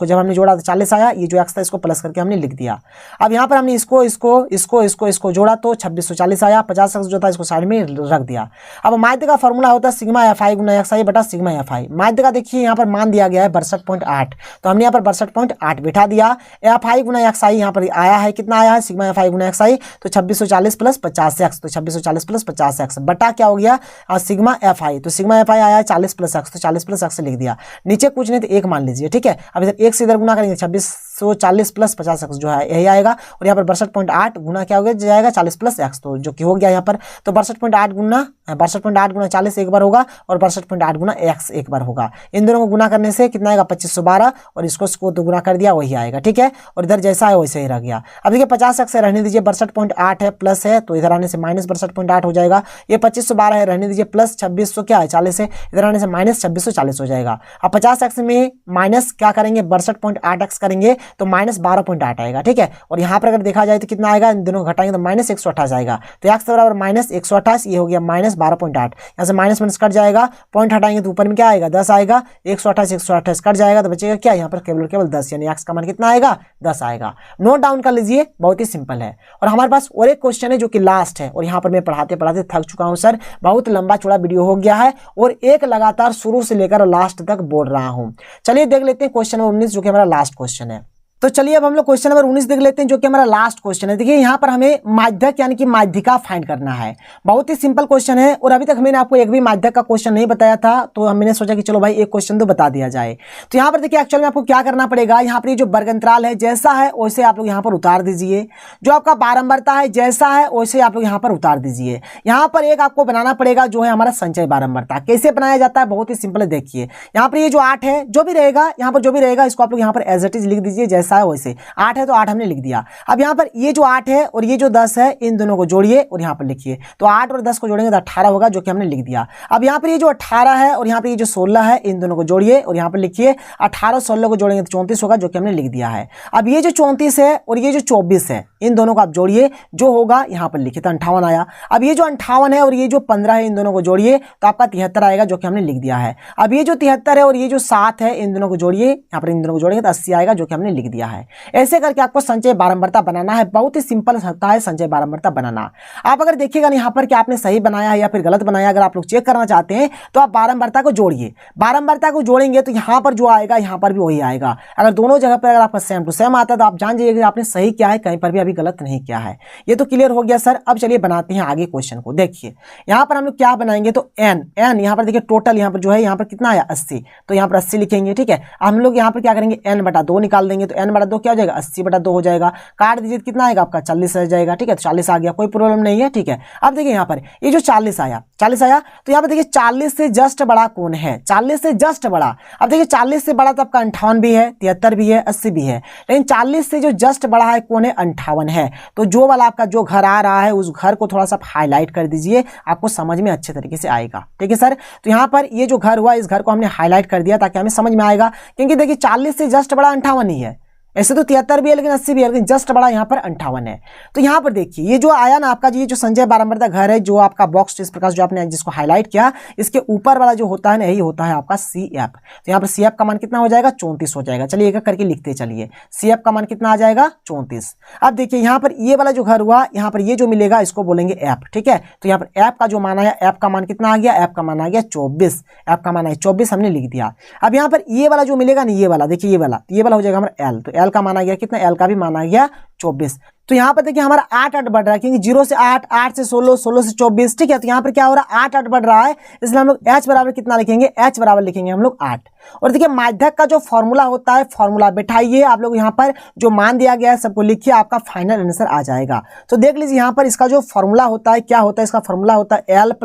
जब हमने जोड़ा तो 40 आया, ये जो एक्स था इसको प्लस करके हमने लिख दिया। अब यहाँ पर हमने इसको जोड़ा तो 2640 आया, 50x जो था इसको साइड में रख दिया। अब माध्य का फॉर्मूला होता है सिग्मा एफ आई गुना एक्स आई बटा सिग्मा एफ आई। माध्य का देखिए यहाँ पर मान दिया गया है 62.8, तो हमने यहाँ पर 62.8 बैठा दिया। एफ आई गुना एक्स आई यहाँ पर आया है, आया है सिग्मा एफ आई गुना एक्स आई, तो 2640 प्लस 50x, तो 2640 प्लस 50x बटा क्या हो गया सिग्मा एफ आई। तो सिग्मा एफ आई आया है 40 प्लस x, तो 40 प्लस x लिख दिया। नीचे कुछ नहीं तो 1 मान लीजिए। ठीक है, अब इधर 1 से इधर गुना करेंगे 2640 प्लस 50x जो है यही आएगा, और यहाँ पर 62.8 गुना क्या हो गया जाएगा 40 प्लस x, तो जो कि हो गया यहाँ पर। तो 62.8 गुना 40 एक बार होगा और 62.8 गुना x एक बार होगा। इन दोनों को गुना करने से कितना आएगा 2512, और इसको तो गुना कर दिया वही आएगा। ठीक है, और इधर जैसा है वैसे ही रह गया। अब देखिए 50x से रहने दीजिए, 62.8 है प्लस है तो इधर आने से माइनस 62.8 हो जाएगा। ये 2512 है रहने दीजिए, प्लस 2600 क्या है 40 है, इधर आने से माइनस 2640 हो जाएगा। अब 50x में माइनस क्या करेंगे 62.8x करेंगे तो माइनस 12.8 आएगा। ठीक है, और यहाँ पर अगर देखा जाए तो कितना आएगा, इन दोनों घटाएंगे तो माइनस 128 आएगा। तो x बराबर माइनस 128, ये हो गया माइनस 12.8। यहाँ से माइनस माइनस कट जाएगा, पॉइंट हटाएंगे तो ऊपर में क्या आएगा 10 आएगा, 128 कट जाएगा तो बचेगा क्या यहाँ पर केवल 10, यानी x का मान कितना आएगा 10 आएगा। नोट डाउन कर लीजिए, बहुत ही सिंपल है। और हमारे पास और एक क्वेश्चन है जो कि लास्ट है, और यहाँ पर मैं पढ़ाते पढ़ाते थक चुका हूँ सर, बहुत लंबा चौड़ा वीडियो हो गया है और एक लगातार शुरू से लेकर लास्ट तक बोल रहा हूँ। चलिए देख लेते हैं क्वेश्चन नंबर 19 जो कि हमारा लास्ट क्वेश्चन है। तो चलिए अब हम लोग क्वेश्चन नंबर 19 देख लेते हैं जो कि हमारा लास्ट क्वेश्चन है। देखिए यहाँ पर हमें माध्यक यानी कि माध्यिका फाइंड करना है। बहुत ही सिंपल क्वेश्चन है और अभी तक मैंने आपको एक भी माध्यक का क्वेश्चन नहीं बताया था, तो मैंने सोचा कि चलो भाई एक क्वेश्चन तो बता दिया जाए। तो यहाँ पर देखिए एक्चुअल में आपको क्या करना पड़ेगा, यहाँ पर ये जो वर्ग अंतराल है जैसा है वैसे आप लोग यहाँ पर उतार दीजिए। जो आपका बारंबारता है जैसा है वैसे आप लोग यहाँ पर उतार दीजिए। यहाँ पर एक आपको बनाना पड़ेगा जो है हमारा संचय बारंबारता। कैसे बनाया जाता है, बहुत ही सिंपल है। देखिए यहाँ पर ये जो 8 है जो भी रहेगा, यहाँ पर जो भी रहेगा इसको आप लोग यहाँ पर एज इट इज लिख दीजिए जैसा है वैसे। 8 है तो 8 हमने लिख दिया। अब यहाँ पर ये जो 8 है और ये जो 10 है इन दोनों को जोड़िए और यहाँ पर लिखिए। तो 8 और 10 को जोड़ेंगे तो 18 होगा जो कि हमने लिख दिया। अब यहाँ पर ये जो 18 है और यहाँ पर ये जो 16 है इन दोनों को जोड़िए और यहाँ पर लिखिए। 18 और 16 को जोड़ेंगे तो 34 होगा जो कि हमने लिख दिया है। अब ये जो 34 है और ये जो 24 है इन दोनों को आप जोड़िए, जो होगा यहाँ पर लिखिए, तो 58 आया। अब ये जो 58 है और ये जो 15 है, इन दोनों को जोड़िए तो आपका 73 आएगा, जो कि हमने लिख दिया है। अब ये जो 73 है और ये जो 7 है, इन दोनों को जोड़िए, यहाँ पर इन दोनों को जोड़ेंगे तो 80 आएगा, जो कि हमने लिख दिया है। ऐसे करके आपको संचय बारंबारता बनाना है। बहुत ही सिंपल होता है संचय बारंबारता बनाना। आप अगर देखिएगा यहाँ पर कि आपने सही बनाया है या फिर गलत बनाया, अगर आप लोग चेक करना चाहते हैं तो आप बारंबारता को जोड़िए। बारंबारता को जोड़ेंगे तो यहाँ पर जो आएगा यहाँ पर भी वही आएगा। अगर दोनों जगह पर अगर आपका सेम टू सेम आता है तो आप जान जाइए कि आपने सही किया है, कहीं पर भी अभी गलत नहीं किया है। ये तो क्लियर हो गया सर। अब चलिए बनाते हैं आगे क्वेश्चन को। देखिए यहाँ पर हम लोग क्या बनाएंगे, तो एन यहाँ पर देखिए टोटल यहाँ पर जो है यहाँ पर कितना आया 80, तो यहाँ पर 80 लिखेंगे। ठीक है, हम लोग यहाँ पर क्या करेंगे, n/2 निकाल देंगे, तो n/2 क्या हो जाएगा, 80/2 हो जाएगा। काट दीजिए, कितना आएगा आपका 40 आ जाएगा। ठीक है, तो 40 आ गया, कोई प्रॉब्लम नहीं है। ठीक है, अब देखिए यहाँ पर ये जो 40 आया तो यहाँ पर देखिए 40 से जस्ट बड़ा कौन है, 40 से जस्ट बड़ा। अब देखिए 40 से बड़ा तो आपका 58 भी है, 73 भी है, 80 भी है, लेकिन 40 से जो जस्ट बड़ा है कौन है, 58 है। तो जो वाला आपका जो घर आ रहा है उस घर को थोड़ा सा हाईलाइट कर दीजिए, आपको समझ में अच्छे तरीके से आएगा। ठीक है सर, तो यहाँ पर ये जो घर हुआ इस घर को हमने हाईलाइट कर दिया ताकि हमें समझ में आएगा, क्योंकि देखिए 40 से जस्ट बड़ा 58 ही है। ऐसे तो 73 भी है लेकिन 80 भी है, लेकिन जस्ट बड़ा यहाँ पर 58 है। तो यहाँ पर देखिए ये जो आया ना आपका, ये जो संचय बारंबारता घर है, जो आपका बॉक्स इस प्रकार जो आपने जिसको हाईलाइट किया, इसके ऊपर वाला जो होता है ना, यही होता है आपका CF। तो यहाँ पर CF का मान कितना हो जाएगा, 34 हो जाएगा। चलिए एक एक करके लिखते चलिए। CF का मान कितना आ जाएगा, 34। अब देखिए यहाँ पर ये वाला जो घर हुआ, यहाँ पर ये जो मिलेगा इसको बोलेंगे F। ठीक है, तो यहाँ पर F का जो मान आया, F का मान कितना आ गया, F का मान आ गया 24। F का मान आया 24, हमने लिख दिया। अब यहाँ पर ये वाला जो मिलेगा ना, ये वाला देखिए, ये वाला हो जाएगा हमारा L। तो L का मान आ गया कितना, L का भी मान आ गया 24। तो यहाँ पर देखिए हमारा 8 बढ़ रहा है, क्योंकि 0 से 8, 8 से 16, 16 से 24। ठीक है, तो यहाँ पर क्या हो रहा है, 8 बढ़ रहा है, इसलिए हम लोग H बराबर कितना लिखेंगे, H बराबर लिखेंगे हम लोग 8। और देखिए माध्यक का जो फॉर्मूला होता है, फॉर्मूला बैठाइए आप लोग, यहाँ पर जो मान दिया गया है सबको लिखिए, आपका फाइनल आंसर आ जाएगा। तो देख लीजिए यहाँ पर इसका जो फॉर्मूला होता है, क्या होता है, इसका फॉर्मूला होता है L +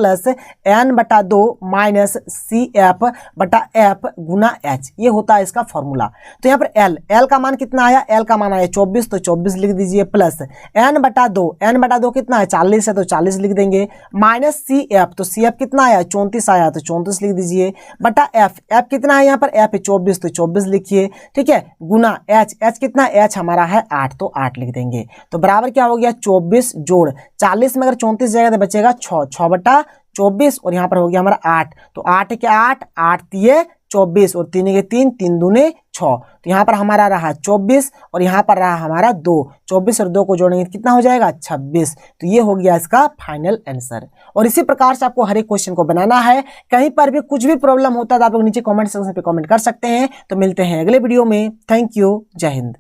n/2 - CF/F गुना H। ये होता है इसका फॉर्मूला। तो यहाँ पर L का मान कितना आया, L का मान आया 24, तो 24 लिख दीजिए, प्लस n/2 कितना है, 40 है, तो 40 लिख देंगे, माइनस CF, तो CF कितना आया, 34 आया, तो 34 लिख दीजिए, बटा F कितना है यहाँ पर, F 24, तो 24 लिखिए। ठीक है, गुना H कितना, H हमारा है 8, तो 8 लिख देंगे। तो बराबर क्या हो गया, 24 जोड़ 40 में अगर 34 जाएगा तो बचेगा 6/24, और यहाँ पर हो गया हमारा 8। तो 8 के 8, 8 तिये 24, और 3 के 3, 3 दूने 6। तो यहाँ पर हमारा रहा 24, और यहाँ पर रहा हमारा 2। 24 और 2 को जोड़ेंगे कितना हो जाएगा, 26। तो ये हो गया इसका फाइनल आंसर। और इसी प्रकार से आपको हर एक क्वेश्चन को बनाना है। कहीं पर भी कुछ भी प्रॉब्लम होता है तो आप लोग नीचे कमेंट सेक्शन पे कमेंट कर सकते हैं। तो मिलते हैं अगले वीडियो में। थैंक यू, जय हिंद।